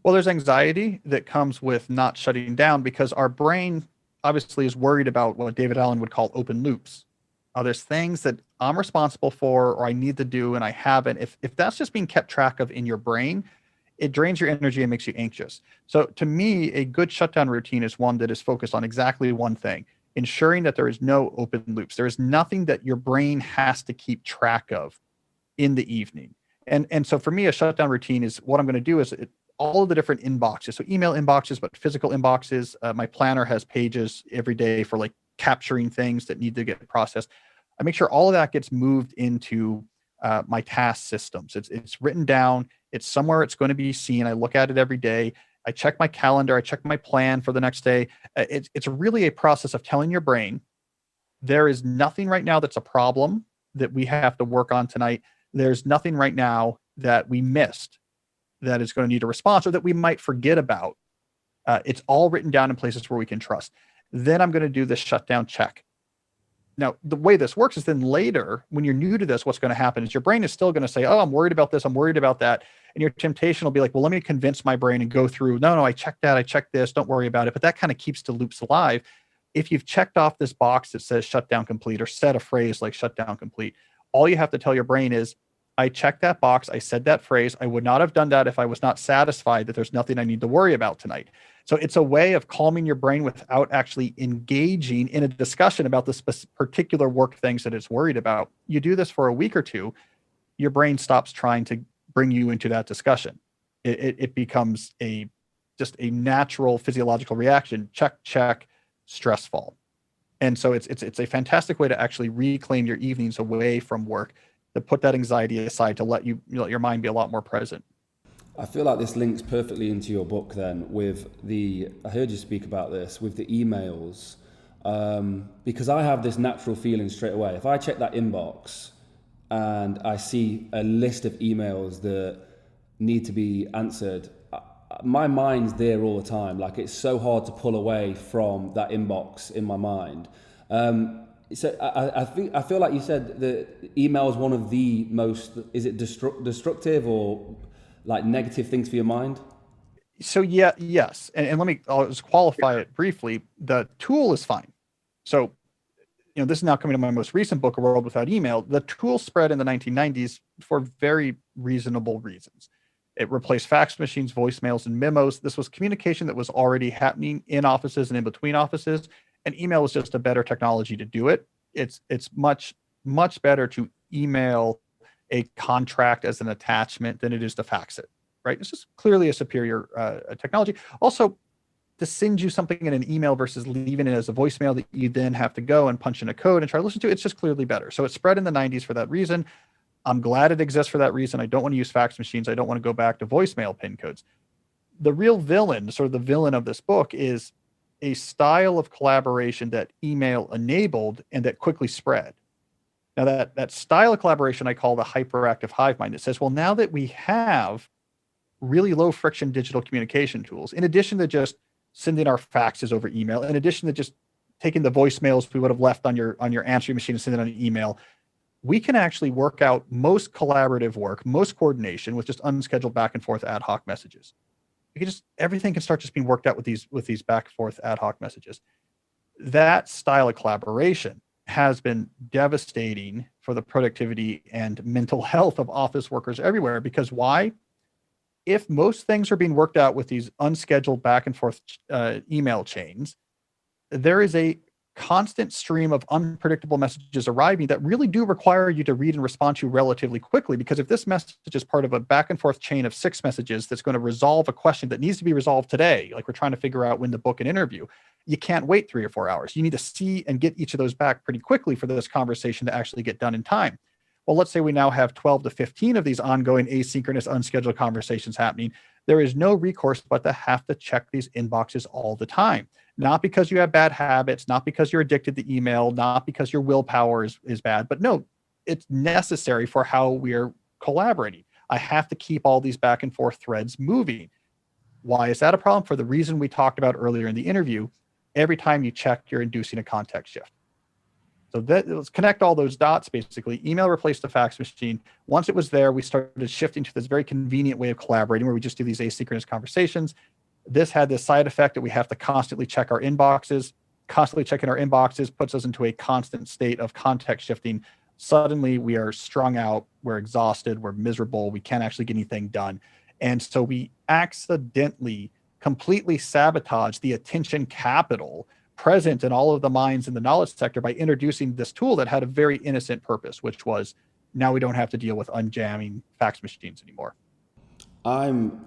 Well, there's anxiety that comes with not shutting down, because our brain obviously is worried about what David Allen would call open loops. There's things that I'm responsible for, or I need to do, and I haven't. If that's just being kept track of in your brain, it drains your energy and makes you anxious. So to me, a good shutdown routine is one that is focused on exactly one thing: ensuring that there is no open loops. There is nothing that your brain has to keep track of in the evening. And so for me, a shutdown routine is, what I'm going to do is all of the different inboxes. So email inboxes, but physical inboxes. My planner has pages every day for like capturing things that need to get processed. I make sure all of that gets moved into my task systems. It's written down. It's somewhere it's going to be seen. I look at it every day. I check my calendar. I check my plan for the next day. It's really a process of telling your brain, there is nothing right now that's a problem that we have to work on tonight. There's nothing right now that we missed that is going to need a response, or that we might forget about. It's all written down in places where we can trust. Then I'm going to do this shutdown check. Now, the way this works is then later, when you're new to this, what's going to happen is your brain is still going to say, oh, I'm worried about this, I'm worried about that. And your temptation will be like, well, let me convince my brain and go through, no, I checked that, I checked this, don't worry about it. But that kind of keeps the loops alive. If you've checked off this box that says shutdown complete, or said a phrase like shutdown complete, all you have to tell your brain is, I checked that box, I said that phrase, I would not have done that if I was not satisfied that there's nothing I need to worry about tonight. So it's a way of calming your brain without actually engaging in a discussion about the particular work things that it's worried about. You do this for a week or two, your brain stops trying to bring you into that discussion. It becomes just a natural physiological reaction. Check, check, stressful. And so it's a fantastic way to actually reclaim your evenings away from work, to put that anxiety aside, to let your mind be a lot more present. I feel like this links perfectly into your book then I heard you speak about this, with the emails, because I have this natural feeling straight away. If I check that inbox and I see a list of emails that need to be answered, my mind's there all the time. Like, it's so hard to pull away from that inbox in my mind. So I feel like you said that email is one of the most, is it destructive or like negative things for your mind? So yes. And I'll just qualify it briefly. The tool is fine. So, this is now coming to my most recent book, A World Without Email. The tool spread in the 1990s for very reasonable reasons. It replaced fax machines, voicemails, and memos. This was communication that was already happening in offices and in between offices, and email was just a better technology to do it. It's much, much better to email a contract as an attachment than it is to fax it, right? It's just clearly a superior technology. Also, to send you something in an email versus leaving it as a voicemail that you then have to go and punch in a code and try to listen to, it's just clearly better. So it spread in the 90s for that reason. I'm glad it exists for that reason. I don't want to use fax machines. I don't want to go back to voicemail pin codes. The real villain, sort of the villain of this book, is a style of collaboration that email enabled and that quickly spread. Now that style of collaboration I call the hyperactive hive mind. It says, well, now that we have really low friction digital communication tools, in addition to just sending our faxes over email, in addition to just taking the voicemails we would have left on your answering machine and sending it on an email, we can actually work out most collaborative work, most coordination with just unscheduled back and forth ad hoc messages. Everything can start just being worked out with these back and forth ad hoc messages. That style of collaboration has been devastating for the productivity and mental health of office workers everywhere. Because why? If most things are being worked out with these unscheduled back and forth email chains, there is a constant stream of unpredictable messages arriving that really do require you to read and respond to relatively quickly. Because if this message is part of a back and forth chain of 6 messages that's going to resolve a question that needs to be resolved today, like we're trying to figure out when to book an interview, you can't wait 3 or 4 hours. You need to see and get each of those back pretty quickly for this conversation to actually get done in time. Well, let's say we now have 12 to 15 of these ongoing asynchronous, unscheduled conversations happening. There is no recourse but to have to check these inboxes all the time. Not because you have bad habits, not because you're addicted to email, not because your willpower is bad, but no, it's necessary for how we're collaborating. I have to keep all these back and forth threads moving. Why is that a problem? For the reason we talked about earlier in the interview. Every time you check, you're inducing a context shift. So let's connect all those dots. Basically, email replaced the fax machine. Once it was there, we started shifting to this very convenient way of collaborating where we just do these asynchronous conversations. This had this side effect that we have to constantly check our inboxes. Constantly checking our inboxes puts us into a constant state of context shifting. Suddenly we are strung out, we're exhausted, we're miserable, we can't actually get anything done. And so we accidentally completely sabotage the attention capital present in all of the minds in the knowledge sector by introducing this tool that had a very innocent purpose, which was now we don't have to deal with unjamming fax machines anymore. I'm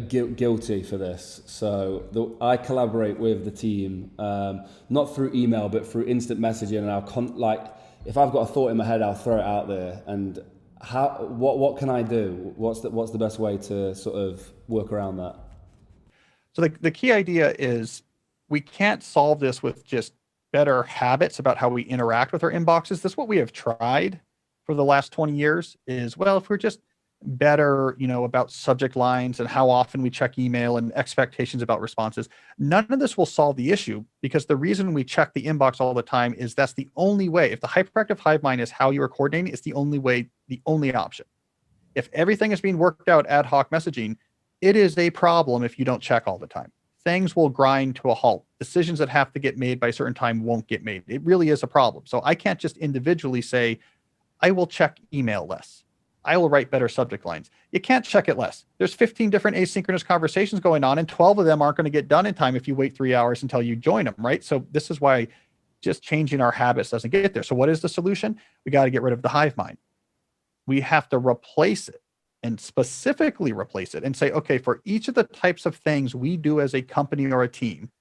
guilty for this. So I collaborate with the team, not through email, but through instant messaging. And if I've got a thought in my head, I'll throw it out there. And what can I do? What's the best way to sort of work around that? So the key idea is we can't solve this with just better habits about how we interact with our inboxes. That's what we have tried for the last 20 years is, well, if we're just better, about subject lines and how often we check email and expectations about responses, none of this will solve the issue, because the reason we check the inbox all the time is that's the only way. If the hyperactive hive mind is how you are coordinating, it's the only way, the only option. If everything is being worked out ad hoc messaging, it is a problem if you don't check all the time. Things will grind to a halt. Decisions that have to get made by a certain time won't get made. It really is a problem. So I can't just individually say, I will check email less. I will write better subject lines. You can't check it less. There's 15 different asynchronous conversations going on, and 12 of them aren't going to get done in time if you wait 3 hours until you join them, right? So this is why just changing our habits doesn't get there. So what is the solution? We got to get rid of the hive mind. We have to replace it, and specifically replace it and say, okay, for each of the types of things we do as a company or a team,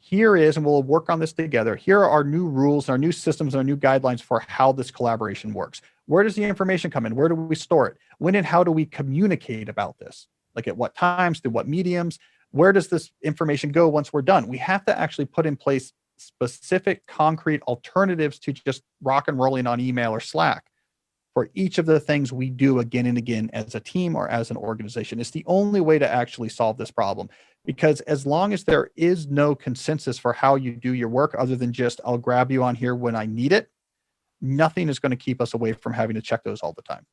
here is, and we'll work on this together. Here are our new rules, our new systems, our new guidelines for how this collaboration works. Where does the information come in? Where do we store it? When and how do we communicate about this? Like at what times, through what mediums? Where does this information go once we're done? We have to actually put in place specific concrete alternatives to just rock and rolling on email or Slack for each of the things we do again and again as a team or as an organization. It's the only way to actually solve this problem, because as long as there is no consensus for how you do your work, other than just, I'll grab you on here when I need it, nothing is going to keep us away from having to check those all the time.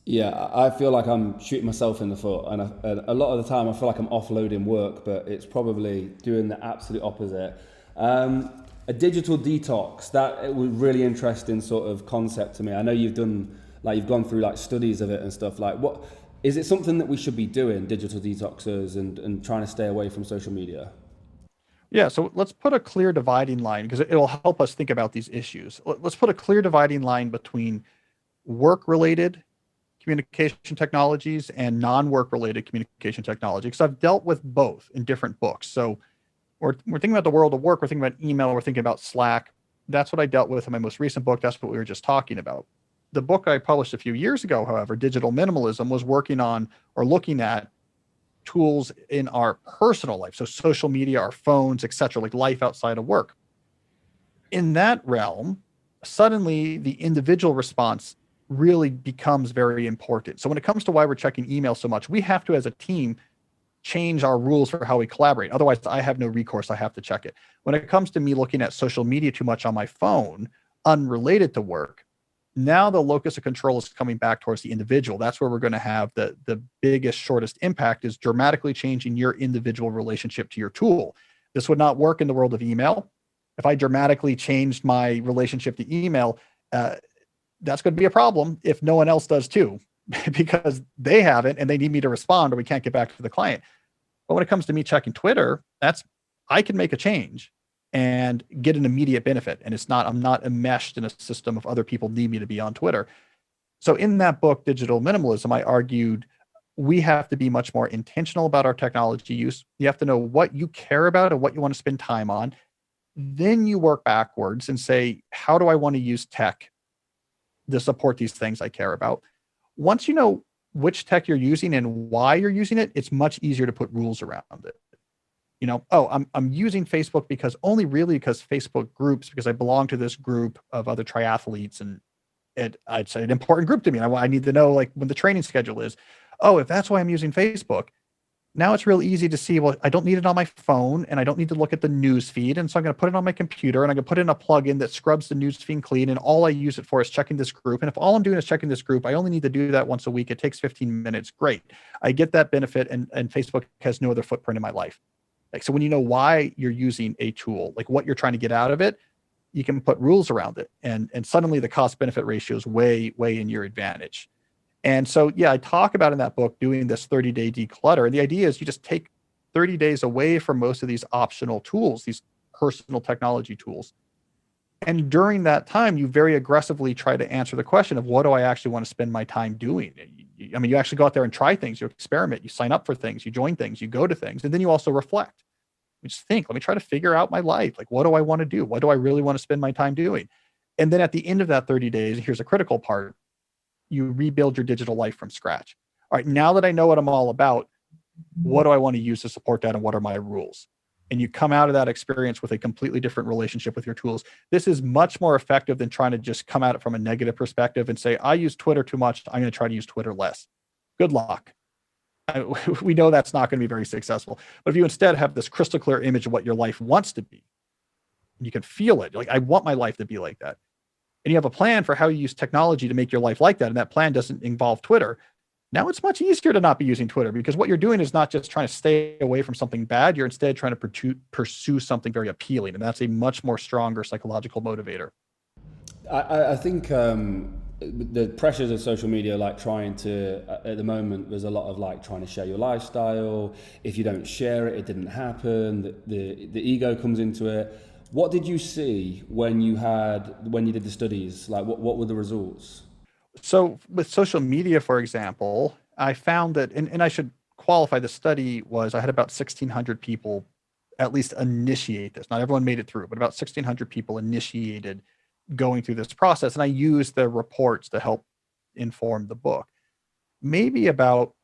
Yeah, I feel like I'm shooting myself in the foot, and a lot of the time I feel like I'm offloading work, but it's probably doing the absolute opposite. A digital detox, that it was really interesting sort of concept to me. I know you've gone through like studies of it and stuff. Like, what is it something that we should be doing, digital detoxes and trying to stay away from social media? Yeah, so let's put a clear dividing line, because it will help us think about these issues. Let's put a clear dividing line between work-related communication technologies and non-work related communication technology, because I've dealt with both in different books. So we're thinking about the world of work, we're thinking about email, we're thinking about Slack. That's what I dealt with in my most recent book. That's what we were just talking about. The book I published a few years ago, however, Digital Minimalism, was working on or looking at tools in our personal life. So social media, our phones, etc., like life outside of work. In that realm, suddenly the individual response really becomes very important. So when it comes to why we're checking email so much, we have to, as a team, change our rules for how we collaborate. Otherwise, I have no recourse. I have to check it. When it comes to me looking at social media too much on my phone, unrelated to work, now the locus of control is coming back towards the individual. That's where we're going to have the biggest, shortest impact, is dramatically changing your individual relationship to your tool. This would not work in the world of email. If I dramatically changed my relationship to email, that's going to be a problem if no one else does too, because they haven't and they need me to respond or we can't get back to the client. But when it comes to me checking Twitter, I can make a change and get an immediate benefit. And I'm not enmeshed in a system of other people need me to be on Twitter. So in that book, Digital Minimalism, I argued we have to be much more intentional about our technology use. You have to know what you care about and what you want to spend time on. Then you work backwards and say, how do I want to use tech to support these things I care about? Once you know which tech you're using and why you're using it, it's much easier to put rules around it. I'm using Facebook because Facebook groups, because I belong to this group of other triathletes, and it's an important group to me. I need to know like when the training schedule is. Oh, if that's why I'm using Facebook, now it's real easy to see, well, I don't need it on my phone and I don't need to look at the news feed. And so I'm going to put it on my computer and I'm going to put in a plugin that scrubs the news feed clean. And all I use it for is checking this group. And if all I'm doing is checking this group, I only need to do that once a week. It takes 15 minutes. Great. I get that benefit, and Facebook has no other footprint in my life. Like, so when you know why you're using a tool, like what you're trying to get out of it, you can put rules around it. And suddenly the cost benefit ratio is way, way in your advantage. And so, yeah, I talk about in that book doing this 30-day declutter. And the idea is you just take 30 days away from most of these optional tools, these personal technology tools. And during that time, you very aggressively try to answer the question of, what do I actually want to spend my time doing? I mean, you actually go out there and try things, you experiment, you sign up for things, you join things, you go to things, and then you also reflect. You just think, let me try to figure out my life. Like, what do I want to do? What do I really want to spend my time doing? And then at the end of that 30 days, here's a critical part, you rebuild your digital life from scratch. All right, now that I know what I'm all about, what do I want to use to support that, and what are my rules? And you come out of that experience with a completely different relationship with your tools. This is much more effective than trying to just come at it from a negative perspective and say, I use Twitter too much, I'm going to try to use Twitter less. Good luck. We know that's not going to be very successful. But if you instead have this crystal clear image of what your life wants to be, you can feel it. Like, I want my life to be like that. And you have a plan for how you use technology to make your life like that, and that plan doesn't involve Twitter, now it's much easier to not be using Twitter, because what you're doing is not just trying to stay away from something bad. You're instead trying to pursue something very appealing. And that's a much more stronger psychological motivator. I think the pressures of social media, like trying to, at the moment, there's a lot of like trying to share your lifestyle. If you don't share it, it didn't happen. The ego comes into it. What did you see when you did the studies? Like, what were the results? So with social media, for example, I found that, and I should qualify, the study was, I had about 1,600 people at least initiate this. Not everyone made it through, but about 1,600 people initiated going through this process. And I used the reports to help inform the book. Maybe about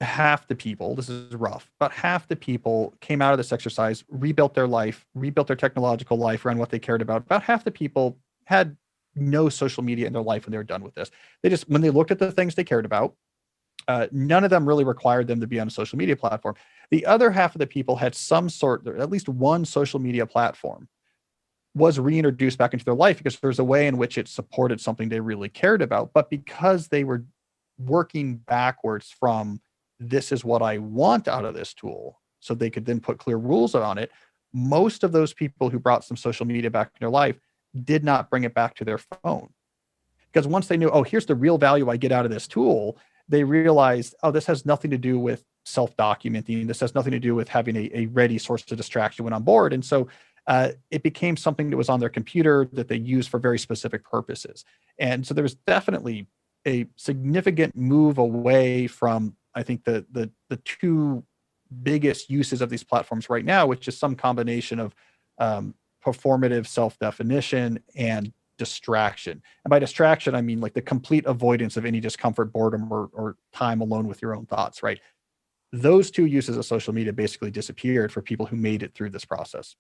half the people, this is rough, about half the people came out of this exercise, rebuilt their life, rebuilt their technological life around what they cared about. About half the people had no social media in their life when they were done with this. They just, when they looked at the things they cared about, none of them really required them to be on a social media platform. The other half of the people had some sort, at least one social media platform was reintroduced back into their life because there's a way in which it supported something they really cared about. But because they were working backwards from this is what I want out of this tool, so they could then put clear rules on it, most of those people who brought some social media back in their life did not bring it back to their phone. Because once they knew, oh, here's the real value I get out of this tool, they realized, oh, this has nothing to do with self-documenting. This has nothing to do with having a ready source of distraction when on board. And so it became something that was on their computer that they used for very specific purposes. And so there was definitely a significant move away from, I think, the two biggest uses of these platforms right now, which is some combination of performative self-definition and distraction. And by distraction, I mean like the complete avoidance of any discomfort, boredom, or time alone with your own thoughts, right? Those two uses of social media basically disappeared for people who made it through this process.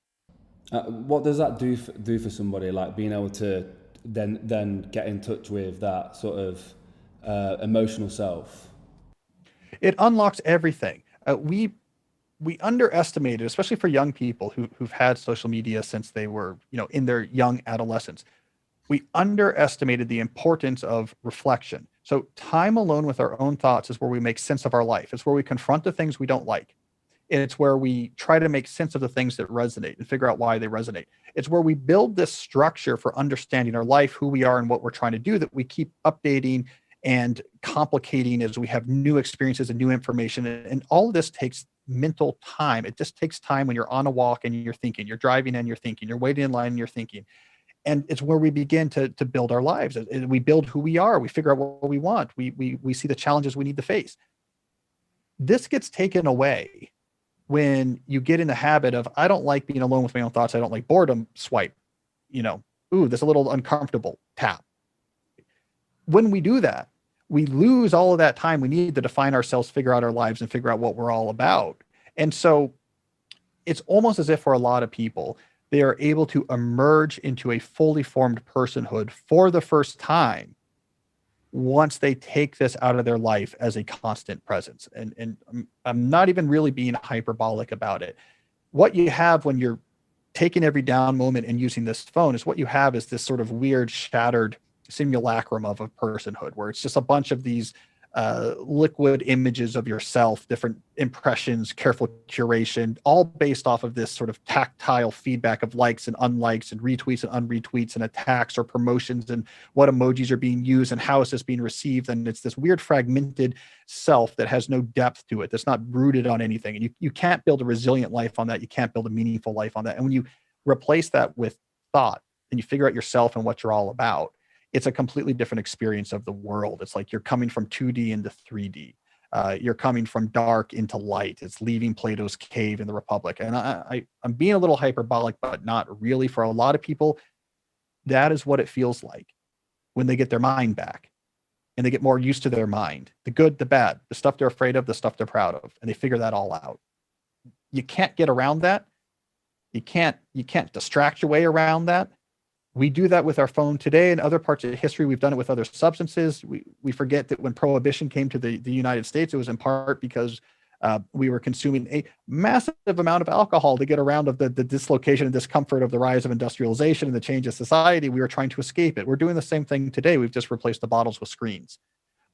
What does that do for somebody, like being able to then get in touch with that sort of emotional self? It unlocks everything. We underestimated, especially for young people who've had social media since they were, in their young adolescence. We underestimated the importance of reflection. So time alone with our own thoughts is where we make sense of our life. It's where we confront the things we don't like. And it's where we try to make sense of the things that resonate and figure out why they resonate. It's where we build this structure for understanding our life, who we are, and what we're trying to do, that we keep updating and complicating as we have new experiences and new information. And all of this takes mental time. It just takes time when you're on a walk and you're thinking, you're driving and you're thinking, you're waiting in line and you're thinking. And it's where we begin to build our lives. We build who we are. We figure out what we want. We see the challenges we need to face. This gets taken away when you get in the habit of, I don't like being alone with my own thoughts. I don't like boredom, swipe, ooh, that's a little uncomfortable, tap. When we do that, we lose all of that time we need to define ourselves, figure out our lives, and figure out what we're all about. And so it's almost as if for a lot of people, they are able to emerge into a fully formed personhood for the first time once they take this out of their life as a constant presence. And I'm not even really being hyperbolic about it. What you have when you're taking every down moment and using this phone is what you have is this sort of weird, shattered simulacrum of a personhood, where it's just a bunch of these liquid images of yourself, different impressions, careful curation, all based off of this sort of tactile feedback of likes and unlikes and retweets and unretweets and attacks or promotions and what emojis are being used and how is this being received. And it's this weird fragmented self that has no depth to it, that's not rooted on anything. And you can't build a resilient life on that. You can't build a meaningful life on that. And when you replace that with thought and you figure out yourself and what you're all about, it's a completely different experience of the world. It's like you're coming from 2D into 3D. You're coming from dark into light. It's leaving Plato's cave in the Republic. And I'm being a little hyperbolic, but not really. For a lot of people, that is what it feels like when they get their mind back and they get more used to their mind, the good, the bad, the stuff they're afraid of, the stuff they're proud of, and they figure that all out. You can't get around that. You can't distract your way around that. We do that with our phone today. In other parts of history, we've done it with other substances. We forget that when prohibition came to the United States, it was in part because we were consuming a massive amount of alcohol to get around of the dislocation and discomfort of the rise of industrialization and the change of society. We were trying to escape it. We're doing the same thing today. We've just replaced the bottles with screens,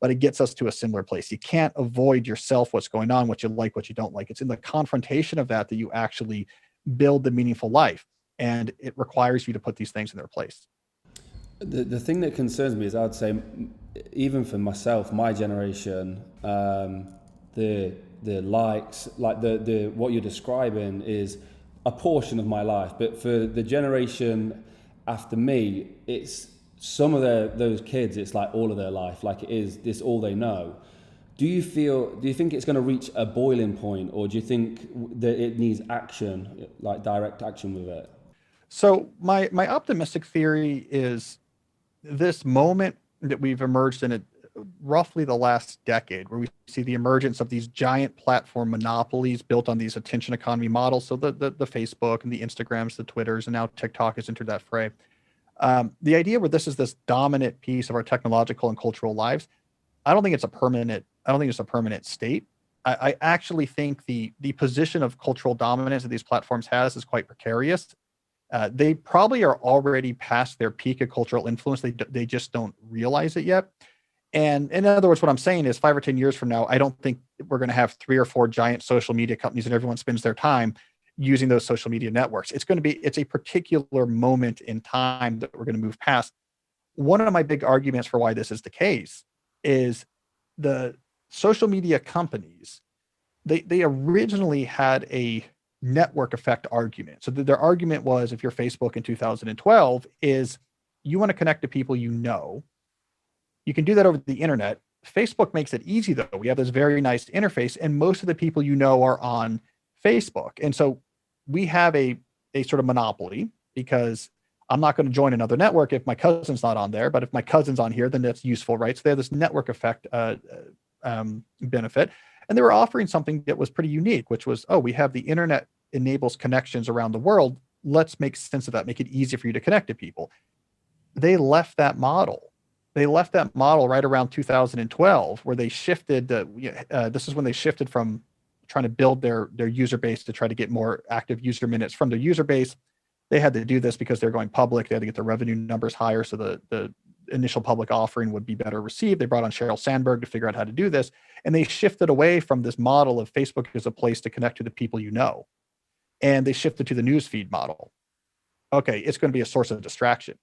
but it gets us to a similar place. You can't avoid yourself, what's going on, what you like, what you don't like. It's in the confrontation of that you actually build the meaningful life. And it requires you to put these things in their place. The thing that concerns me is, I would say, even for myself, my generation, the likes, like the what you're describing is a portion of my life. But for the generation after me, it's some of those kids, it's like all of their life, like it is this all they know. Do you think it's going to reach a boiling point, or do you think that it needs action, like direct action with it? So my optimistic theory is this moment that we've emerged in it roughly the last decade, where we see the emergence of these giant platform monopolies built on these attention economy models. So the Facebook and the Instagrams, the Twitters, and now TikTok has entered that fray. The idea where this is this dominant piece of our technological and cultural lives, I don't think it's a permanent state. I actually think the position of cultural dominance that these platforms has is quite precarious. They probably are already past their peak of cultural influence. They just don't realize it yet. And in other words, what I'm saying is 5 or 10 years from now, I don't think we're going to have 3 or 4 giant social media companies and everyone spends their time using those social media networks. It's a particular moment in time that we're going to move past. One of my big arguments for why this is the case is the social media companies, they originally had a network effect argument. So their argument was, if you're Facebook in 2012, is you want to connect to people you know. You can do that over the internet. Facebook makes it easy, though. We have this very nice interface, and most of the people you know are on Facebook. And so we have a sort of monopoly, because I'm not going to join another network if my cousin's not on there. But if my cousin's on here, then that's useful, right? So they have this network effect benefit. And they were offering something that was pretty unique, which was, we have the internet enables connections around the world. Let's make sense of that, make it easy for you to connect to people. They left that model. Right around 2012, where they shifted. This is when they shifted from trying to build their user base to try to get more active user minutes from their user base. They had to do this because they're going public. They had to get their revenue numbers higher, so the initial public offering would be better received. They brought on Sheryl Sandberg to figure out how to do this, and they shifted away from this model of Facebook as a place to connect to the people you know, and they shifted to the newsfeed model. Okay, it's going to be a source of distraction.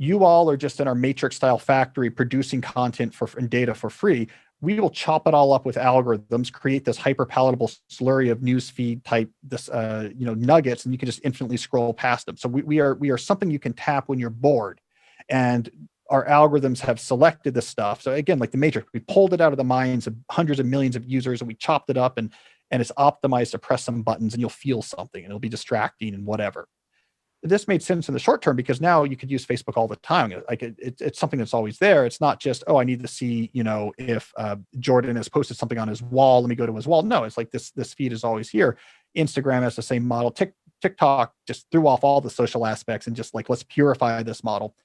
You all are just in our matrix style factory producing content and data for free. We will chop it all up with algorithms, create this hyper palatable slurry of newsfeed type nuggets, and you can just infinitely scroll past them. So we are something you can tap when you're bored, and our algorithms have selected this stuff. So again, like the matrix, we pulled it out of the minds of hundreds of millions of users, and we chopped it up, and it's optimized to press some buttons and you'll feel something, and it'll be distracting and whatever. This made sense in the short term because now you could use Facebook all the time. Like it's something that's always there. It's not just, I need to see, if Jordan has posted something on his wall, let me go to his wall. No, it's like this feed is always here. Instagram has the same model. TikTok just threw off all the social aspects and just like, let's purify this model.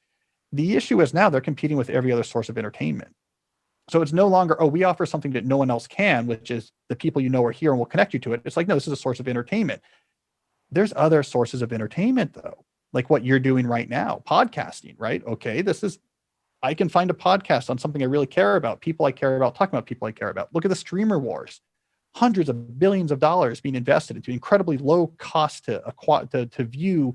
The issue is now they're competing with every other source of entertainment. So it's no longer, we offer something that no one else can, which is the people you know are here and will connect you to it. It's like, no, this is a source of entertainment. There's other sources of entertainment, though, like what you're doing right now, podcasting, right? Okay, I can find a podcast on something I really care about, people I care about, talking about people I care about. Look at the streamer wars. Hundreds of billions of dollars being invested into incredibly low cost to view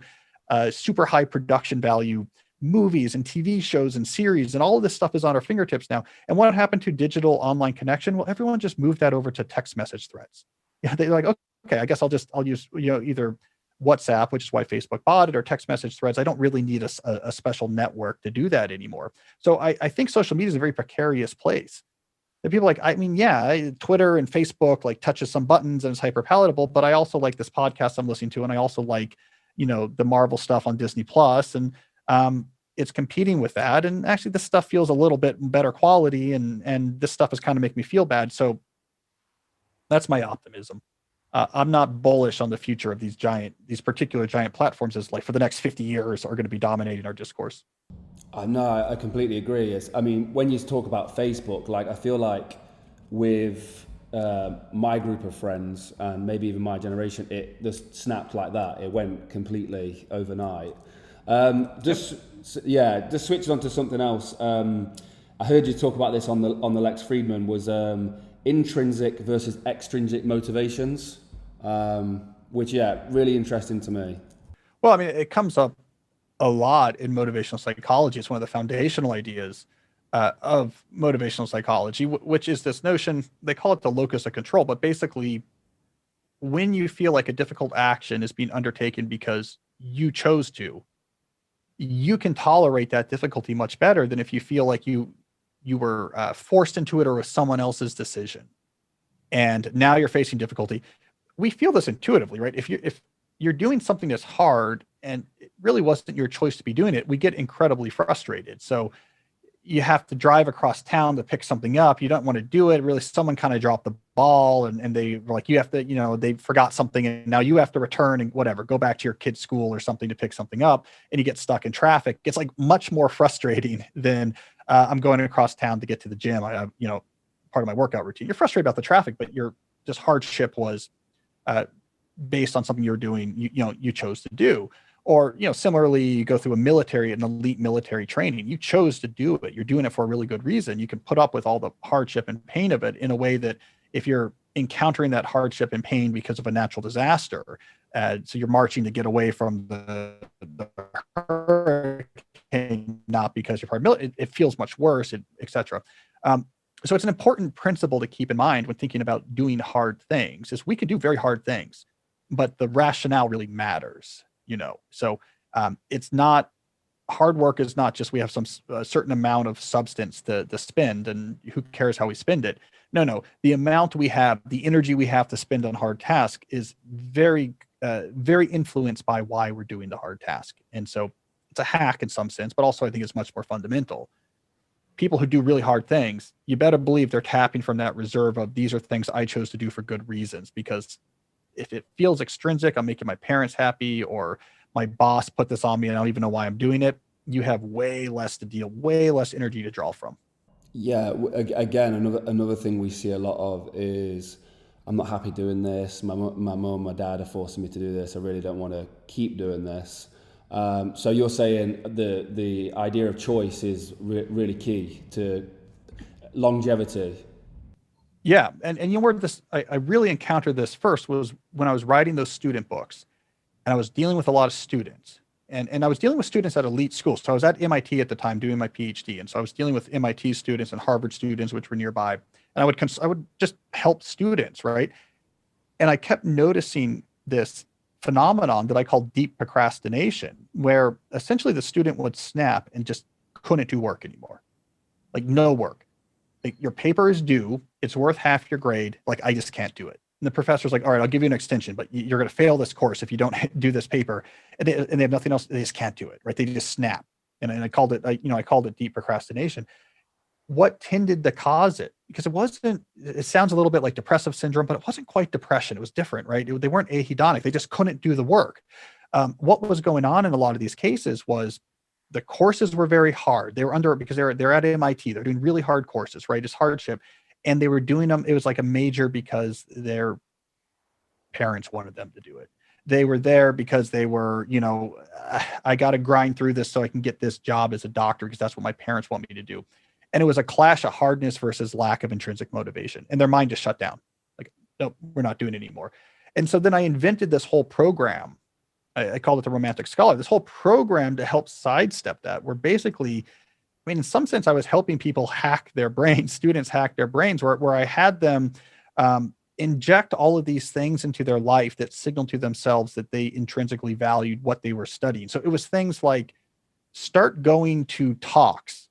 super high production value movies and TV shows and series, and all of this stuff is on our fingertips now. And what happened to digital online connection? Well, everyone just moved that over to text message threads. Yeah, they're like, okay, I guess I'll use either WhatsApp, which is why Facebook bought it, or text message threads. I don't really need a special network to do that anymore. So I think social media is a very precarious place. And people Twitter and Facebook like touches some buttons and it's hyper palatable, but I also like this podcast I'm listening to, and I also like, the Marvel stuff on Disney Plus, and it's competing with that. And actually this stuff feels a little bit better quality, and this stuff is kind of making me feel bad. So that's my optimism. I'm not bullish on the future of these particular giant platforms as like for the next 50 years are going to be dominating our discourse. No, I completely agree. When you talk about Facebook, like I feel like with my group of friends and maybe even my generation, it just snapped like that. It went completely overnight. Just switching on to something else. I heard you talk about this on the Lex Fridman was intrinsic versus extrinsic motivations, which really interesting to me. Well, it comes up a lot in motivational psychology. It's one of the foundational ideas of motivational psychology, which is this notion, they call it the locus of control, but basically when you feel like a difficult action is being undertaken because you chose to, you can tolerate that difficulty much better than if you feel like you were forced into it, or was someone else's decision, and now you're facing difficulty. We feel this intuitively, right? If you're doing something that's hard and it really wasn't your choice to be doing it, we get incredibly frustrated. So you have to drive across town to pick something up. You don't want to do it. Really, someone kind of dropped the ball, and they were like, you have to, they forgot something, and now you have to return and whatever, go back to your kid's school or something to pick something up, and you get stuck in traffic. It's like much more frustrating than I'm going across town to get to the gym. I have, part of my workout routine. You're frustrated about the traffic, but your just hardship was based on something you were doing, you chose to do. Or, similarly, you go through an elite military training. You chose to do it. You're doing it for a really good reason. You can put up with all the hardship and pain of it in a way that if you're encountering that hardship and pain because of a natural disaster, so you're marching to get away from the hurricane, not because you're part of military, it feels much worse, etc. So it's an important principle to keep in mind when thinking about doing hard things, is we can do very hard things, but the rationale really matters. So it's not, hard work is not just we have a certain amount of substance to spend, and who cares how we spend it. No, the amount we have, the energy we have to spend on hard task is very, very influenced by why we're doing the hard task. And so it's a hack in some sense, but also I think it's much more fundamental. People who do really hard things, you better believe they're tapping from that reserve of, these are things I chose to do for good reasons, because if it feels extrinsic, I'm making my parents happy, or my boss put this on me and I don't even know why I'm doing it, you have way less energy to draw from. Yeah, again, another thing we see a lot of is, I'm not happy doing this. My mum, my dad are forcing me to do this. I really don't want to keep doing this. So you're saying the idea of choice is really key to longevity. Yeah. And where this, I really encountered this first was when I was writing those student books, and I was dealing with a lot of students, and I was dealing with students at elite schools. So I was at MIT at the time doing my PhD. And so I was dealing with MIT students and Harvard students, which were nearby. And I would just help students. Right. And I kept noticing this phenomenon that I call deep procrastination, where essentially the student would snap and just couldn't do work anymore. Like, no work. Like, your paper is due, it's worth half your grade. Like, I just can't do it. And the professor's like, all right, I'll give you an extension, but you're going to fail this course if you don't do this paper. And they have nothing else. They just can't do it. Right. They just snap. And I called it deep procrastination. What tended to cause it? Because it sounds a little bit like depressive syndrome, but it wasn't quite depression. It was different, right? They weren't ahedonic. They just couldn't do the work. What was going on in a lot of these cases was the courses were very hard. They were because they're at MIT. They're doing really hard courses, right? It's hardship. And they were doing them. It was like a major because their parents wanted them to do it. They were there because they were, I got to grind through this so I can get this job as a doctor, because that's what my parents want me to do. And it was a clash of hardness versus lack of intrinsic motivation. And their mind just shut down. Like, no, we're not doing it anymore. And so then I invented this whole program. I called it the Romantic Scholar, this whole program to help sidestep that, where basically, I mean, in some sense, I was helping people hack their brains, students hack their brains, where I had them inject all of these things into their life that signaled to themselves that they intrinsically valued what they were studying. So it was things like, start going to talks.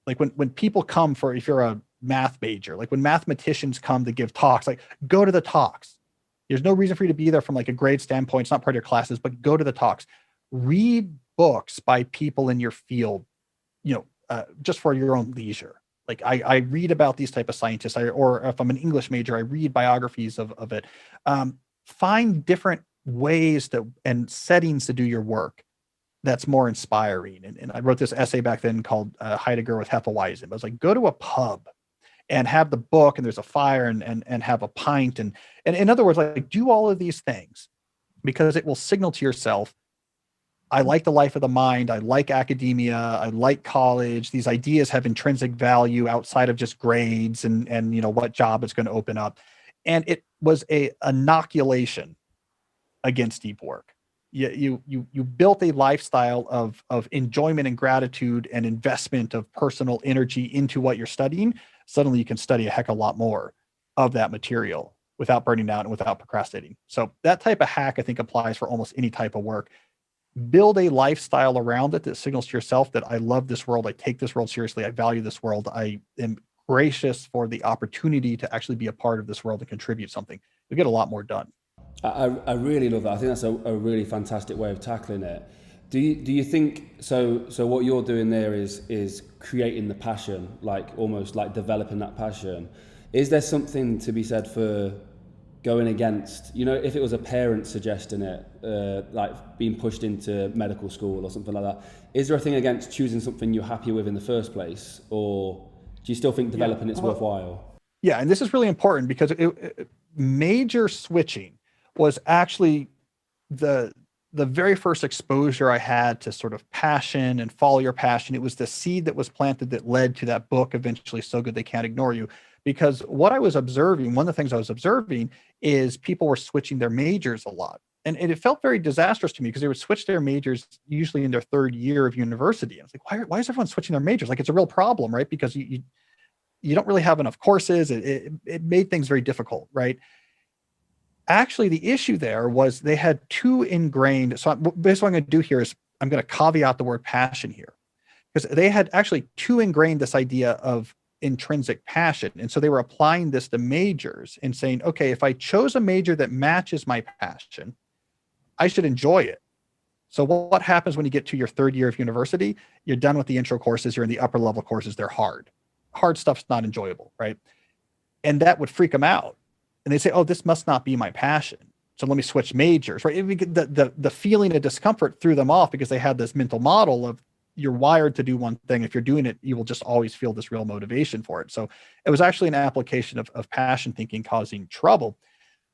Like when people come for, if you're a math major, like when mathematicians come to give talks, like, go to the talks. There's no reason for you to be there from like a grade standpoint. It's not part of your classes, but go to the talks. Read books by people in your field, just for your own leisure. Like, I read about these type of scientists, or if I'm an English major, I read biographies of it. Find different ways and settings to do your work that's more inspiring. And I wrote this essay back then called Heidegger with Hefeweizen. I was like, go to a pub and have the book, and there's a fire, and have a pint. And in other words, like, do all of these things, because it will signal to yourself, I like the life of the mind. I like academia. I like college. These ideas have intrinsic value outside of just grades and what job it's going to open up. And it was a inoculation against deep work. You built a lifestyle of enjoyment and gratitude and investment of personal energy into what you're studying. Suddenly you can study a heck of a lot more of that material without burning out and without procrastinating. So that type of hack, I think, applies for almost any type of work. build a lifestyle around it that signals to yourself that I love this world, I take this world seriously, I value this world, I am gracious for the opportunity to actually be a part of this world and contribute something, you'll get a lot more done. I really love that. I think that's a really fantastic way of tackling it. Do you think so what you're doing there is creating the passion, like almost like developing that passion. Is there something to be said for going against, if it was a parent suggesting it, like being pushed into medical school or something like that, is there a thing against choosing something you're happy with in the first place, or do you still think developing it's worthwhile? Yeah, and this is really important because major switching was actually the very first exposure I had to sort of passion and follow your passion. It was the seed that was planted that led to that book, eventually So Good They Can't Ignore You. Because what I was observing, one of the things I was observing is people were switching their majors a lot. And it felt very disastrous to me because they would switch their majors usually in their third year of university. I was like, why is everyone switching their majors? Like, it's a real problem, right? Because you don't really have enough courses. It made things very difficult, right? Actually, the issue there was they had too ingrained. So basically what I'm going to do here is I'm going to caveat the word passion here, because they had actually too ingrained this idea of intrinsic passion. And so they were applying this to majors and saying, okay, if I chose a major that matches my passion, I should enjoy it. So what happens when you get to your third year of university? You're done with the intro courses, you're in the upper level courses, they're hard. Hard stuff's not enjoyable, right? And that would freak them out. And they say, oh, this must not be my passion, so let me switch majors, right? The feeling of discomfort threw them off because they had this mental model of you're wired to do one thing. If you're doing it, you will just always feel this real motivation for it. So it was actually an application of passion thinking causing trouble.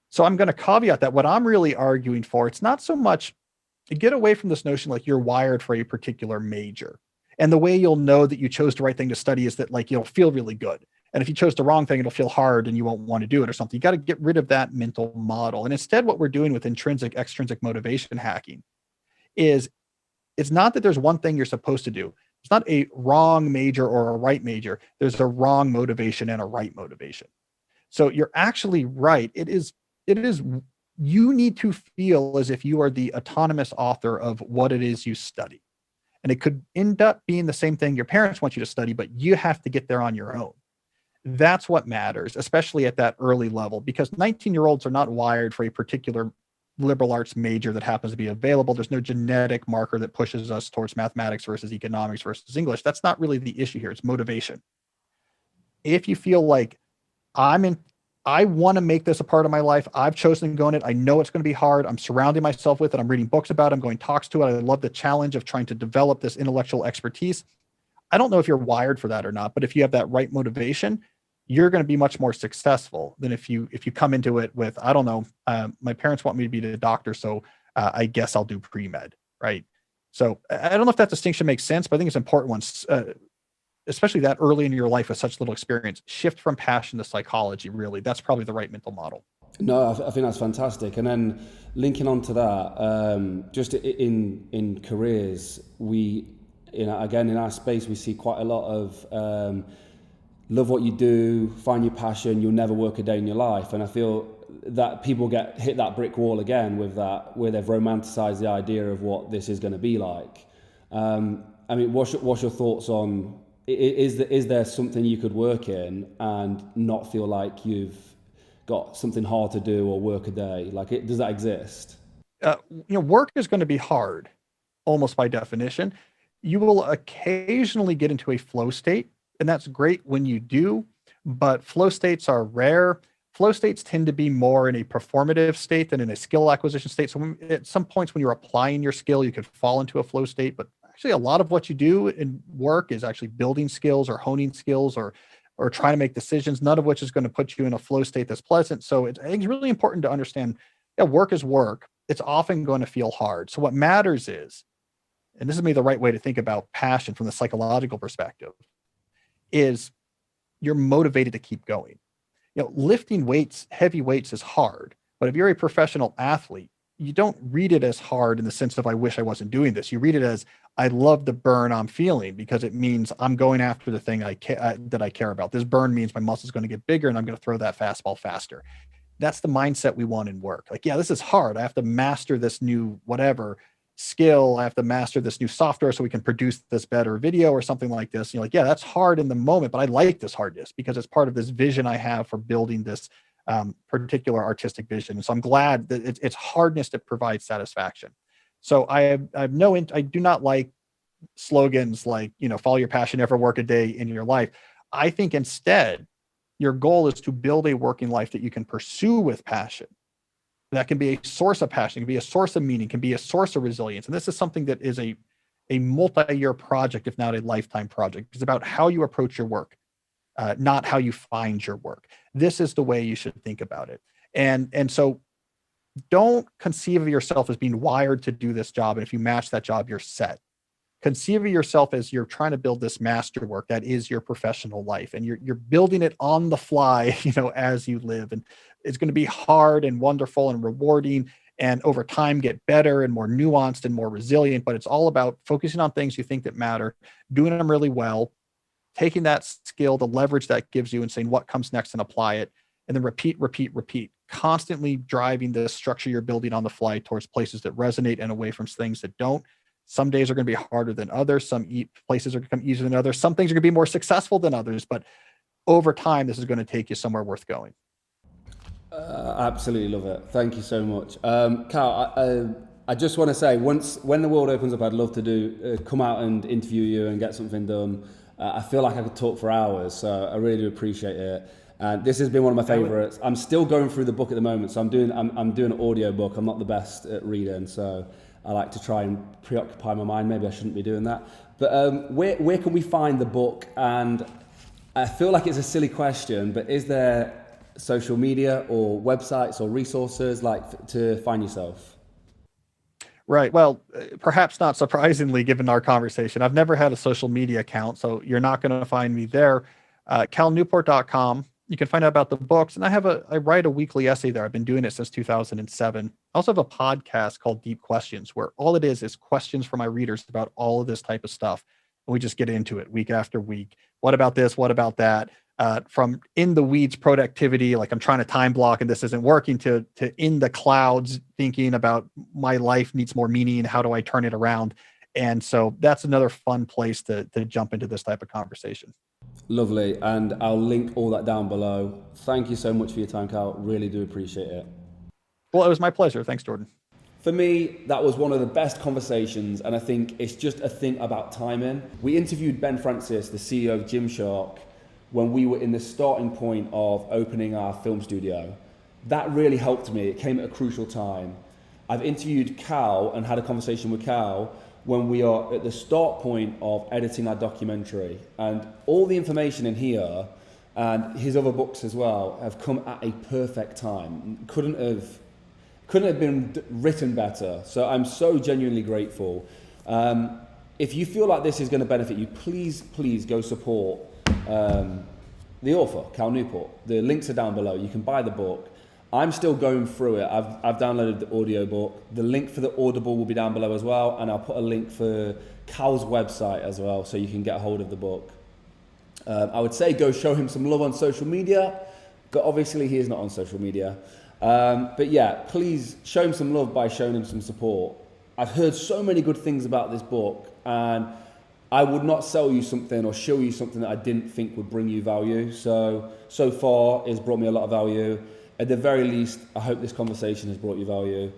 So I'm going to caveat that what I'm really arguing for, it's not so much to get away from this notion like you're wired for a particular major. And the way you'll know that you chose the right thing to study is that like you'll feel really good. And if you chose the wrong thing, it'll feel hard and you won't want to do it or something. You got to get rid of that mental model. And instead, what we're doing with intrinsic, extrinsic motivation hacking is it's not that there's one thing you're supposed to do. It's not a wrong major or a right major. There's a wrong motivation and a right motivation. So you're actually right. It is, you need to feel as if you are the autonomous author of what it is you study. And it could end up being the same thing your parents want you to study, but you have to get there on your own. That's what matters, especially at that early level, because 19-year-olds are not wired for a particular liberal arts major that happens to be available. There's no genetic marker that pushes us towards mathematics versus economics versus English. That's not really the issue here. It's motivation. If you feel like I want to make this a part of my life, I've chosen to go in it, I know it's going to be hard, I'm surrounding myself with it, I'm reading books about it, I'm going talks to it, I love the challenge of trying to develop this intellectual expertise. I don't know if you're wired for that or not, but if you have that right motivation, you're going to be much more successful than if you come into it with, I don't know, my parents want me to be a doctor, so I guess I'll do pre-med, right? So I don't know if that distinction makes sense, but I think it's important once, especially that early in your life with such little experience, shift from passion to psychology, really. That's probably the right mental model. No, I think that's fantastic. And then linking on to that, just in careers, again, in our space, we see quite a lot of love what you do, find your passion, you'll never work a day in your life. And I feel that people hit that brick wall again with that, where they've romanticized the idea of what this is going to be like. I mean, what's your thoughts on, is there something you could work in and not feel like you've got something hard to do or work a day? Like, does that exist? Work is going to be hard, almost by definition. You will occasionally get into a flow state, and that's great when you do, but flow states are rare. Flow states tend to be more in a performative state than in a skill acquisition state. So at some points when you're applying your skill, you could fall into a flow state, but actually a lot of what you do in work is actually building skills or honing skills or trying to make decisions, none of which is going to put you in a flow state that's pleasant. So I think it's really important to understand, work is work. It's often going to feel hard. So what matters is, and this is maybe the right way to think about passion from the psychological perspective, is you're motivated to keep going. Lifting weights, heavy weights is hard, but if you're a professional athlete, you don't read it as hard in the sense of, I wish I wasn't doing this. You read it as, I love the burn I'm feeling because it means I'm going after the thing that I care about. This burn means my muscle's going to get bigger and I'm going to throw that fastball faster. That's the mindset we want in work. Like, yeah, this is hard. I have to master this new whatever. skill. I have to master this new software so we can produce this better video or something like this. You're like, yeah, that's hard in the moment, but I like this hardness because it's part of this vision I have for building this particular artistic vision. And so I'm glad that it's hardness that provides satisfaction. So I do not like slogans like, follow your passion, never work a day in your life. I think instead, your goal is to build a working life that you can pursue with passion. That can be a source of passion, can be a source of meaning, can be a source of resilience. And this is something that is a multi-year project, if not a lifetime project. It's about how you approach your work, not how you find your work. This is the way you should think about it. And so don't conceive of yourself as being wired to do this job. And if you match that job, you're set. Conceive of yourself as you're trying to build this masterwork that is your professional life, and you're building it on the fly, as you live. And it's going to be hard and wonderful and rewarding, and over time get better and more nuanced and more resilient. But it's all about focusing on things you think that matter, doing them really well, taking that skill, the leverage that gives you, and saying what comes next and apply it. And then repeat, constantly driving the structure you're building on the fly towards places that resonate and away from things that don't. Some days are going to be harder than others. Some places are going to come easier than others. Some things are going to be more successful than others, but over time, this is going to take you somewhere worth going. Absolutely love it. Thank you so much. Cal, I just want to say, when the world opens up, I'd love to come out and interview you and get something done. I feel like I could talk for hours, so I really do appreciate it. And this has been one of my favorites. I'm still going through the book at the moment, so I'm doing an audio book. I'm not the best at reading, so I like to try and preoccupy my mind. Maybe I shouldn't be doing that. But where can we find the book? And I feel like it's a silly question, but is there social media or websites or resources to find yourself? Right. Well, perhaps not surprisingly, given our conversation, I've never had a social media account, so you're not going to find me there. CalNewport.com. You can find out about the books, and I write a weekly essay there. I've been doing it since 2007. I also have a podcast called Deep Questions, where all it is questions from my readers about all of this type of stuff. And we just get into it week after week. What about this? What about that? From in the weeds productivity, like I'm trying to time block and this isn't working, to in the clouds thinking about my life needs more meaning. How do I turn it around? And so that's another fun place to jump into this type of conversation. Lovely. And I'll link all that down below. Thank you so much for your time, Cal. Really do appreciate it. Well, it was my pleasure. Thanks, Jordan. For me, that was one of the best conversations, and I think it's just a thing about timing. We interviewed Ben Francis, the CEO of Gymshark, when we were in the starting point of opening our film studio. That really helped me. It came at a crucial time. I've interviewed Cal and had a conversation with Cal when we are at the start point of editing our documentary. And all the information in here, and his other books as well, have come at a perfect time. Couldn't have been written better. So I'm so genuinely grateful. If you feel like this is going to benefit you, please go support the author, Cal Newport. The links are down below. You can buy the book. I'm still going through it. I've downloaded the audio book. The link for the Audible will be down below as well, and I'll put a link for Cal's website as well, so you can get a hold of the book. I would say go show him some love on social media, but obviously he is not on social media. But yeah, please show him some love by showing him some support. I've heard so many good things about this book, and I would not sell you something or show you something that I didn't think would bring you value. So far, it's brought me a lot of value. At the very least, I hope this conversation has brought you value.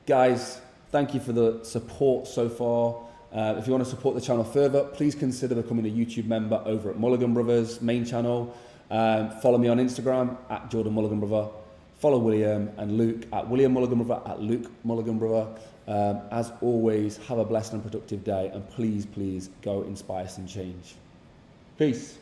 Guys, thank you for the support so far. If you want to support the channel further, please consider becoming a YouTube member over at Mulliganbrothers main channel. Follow me on Instagram at Jordan Mulliganbrother. Follow William and Luke at William Mulliganbrother, at Luke Mulliganbrother. As always, have a blessed and productive day, and please go inspire some change. Peace.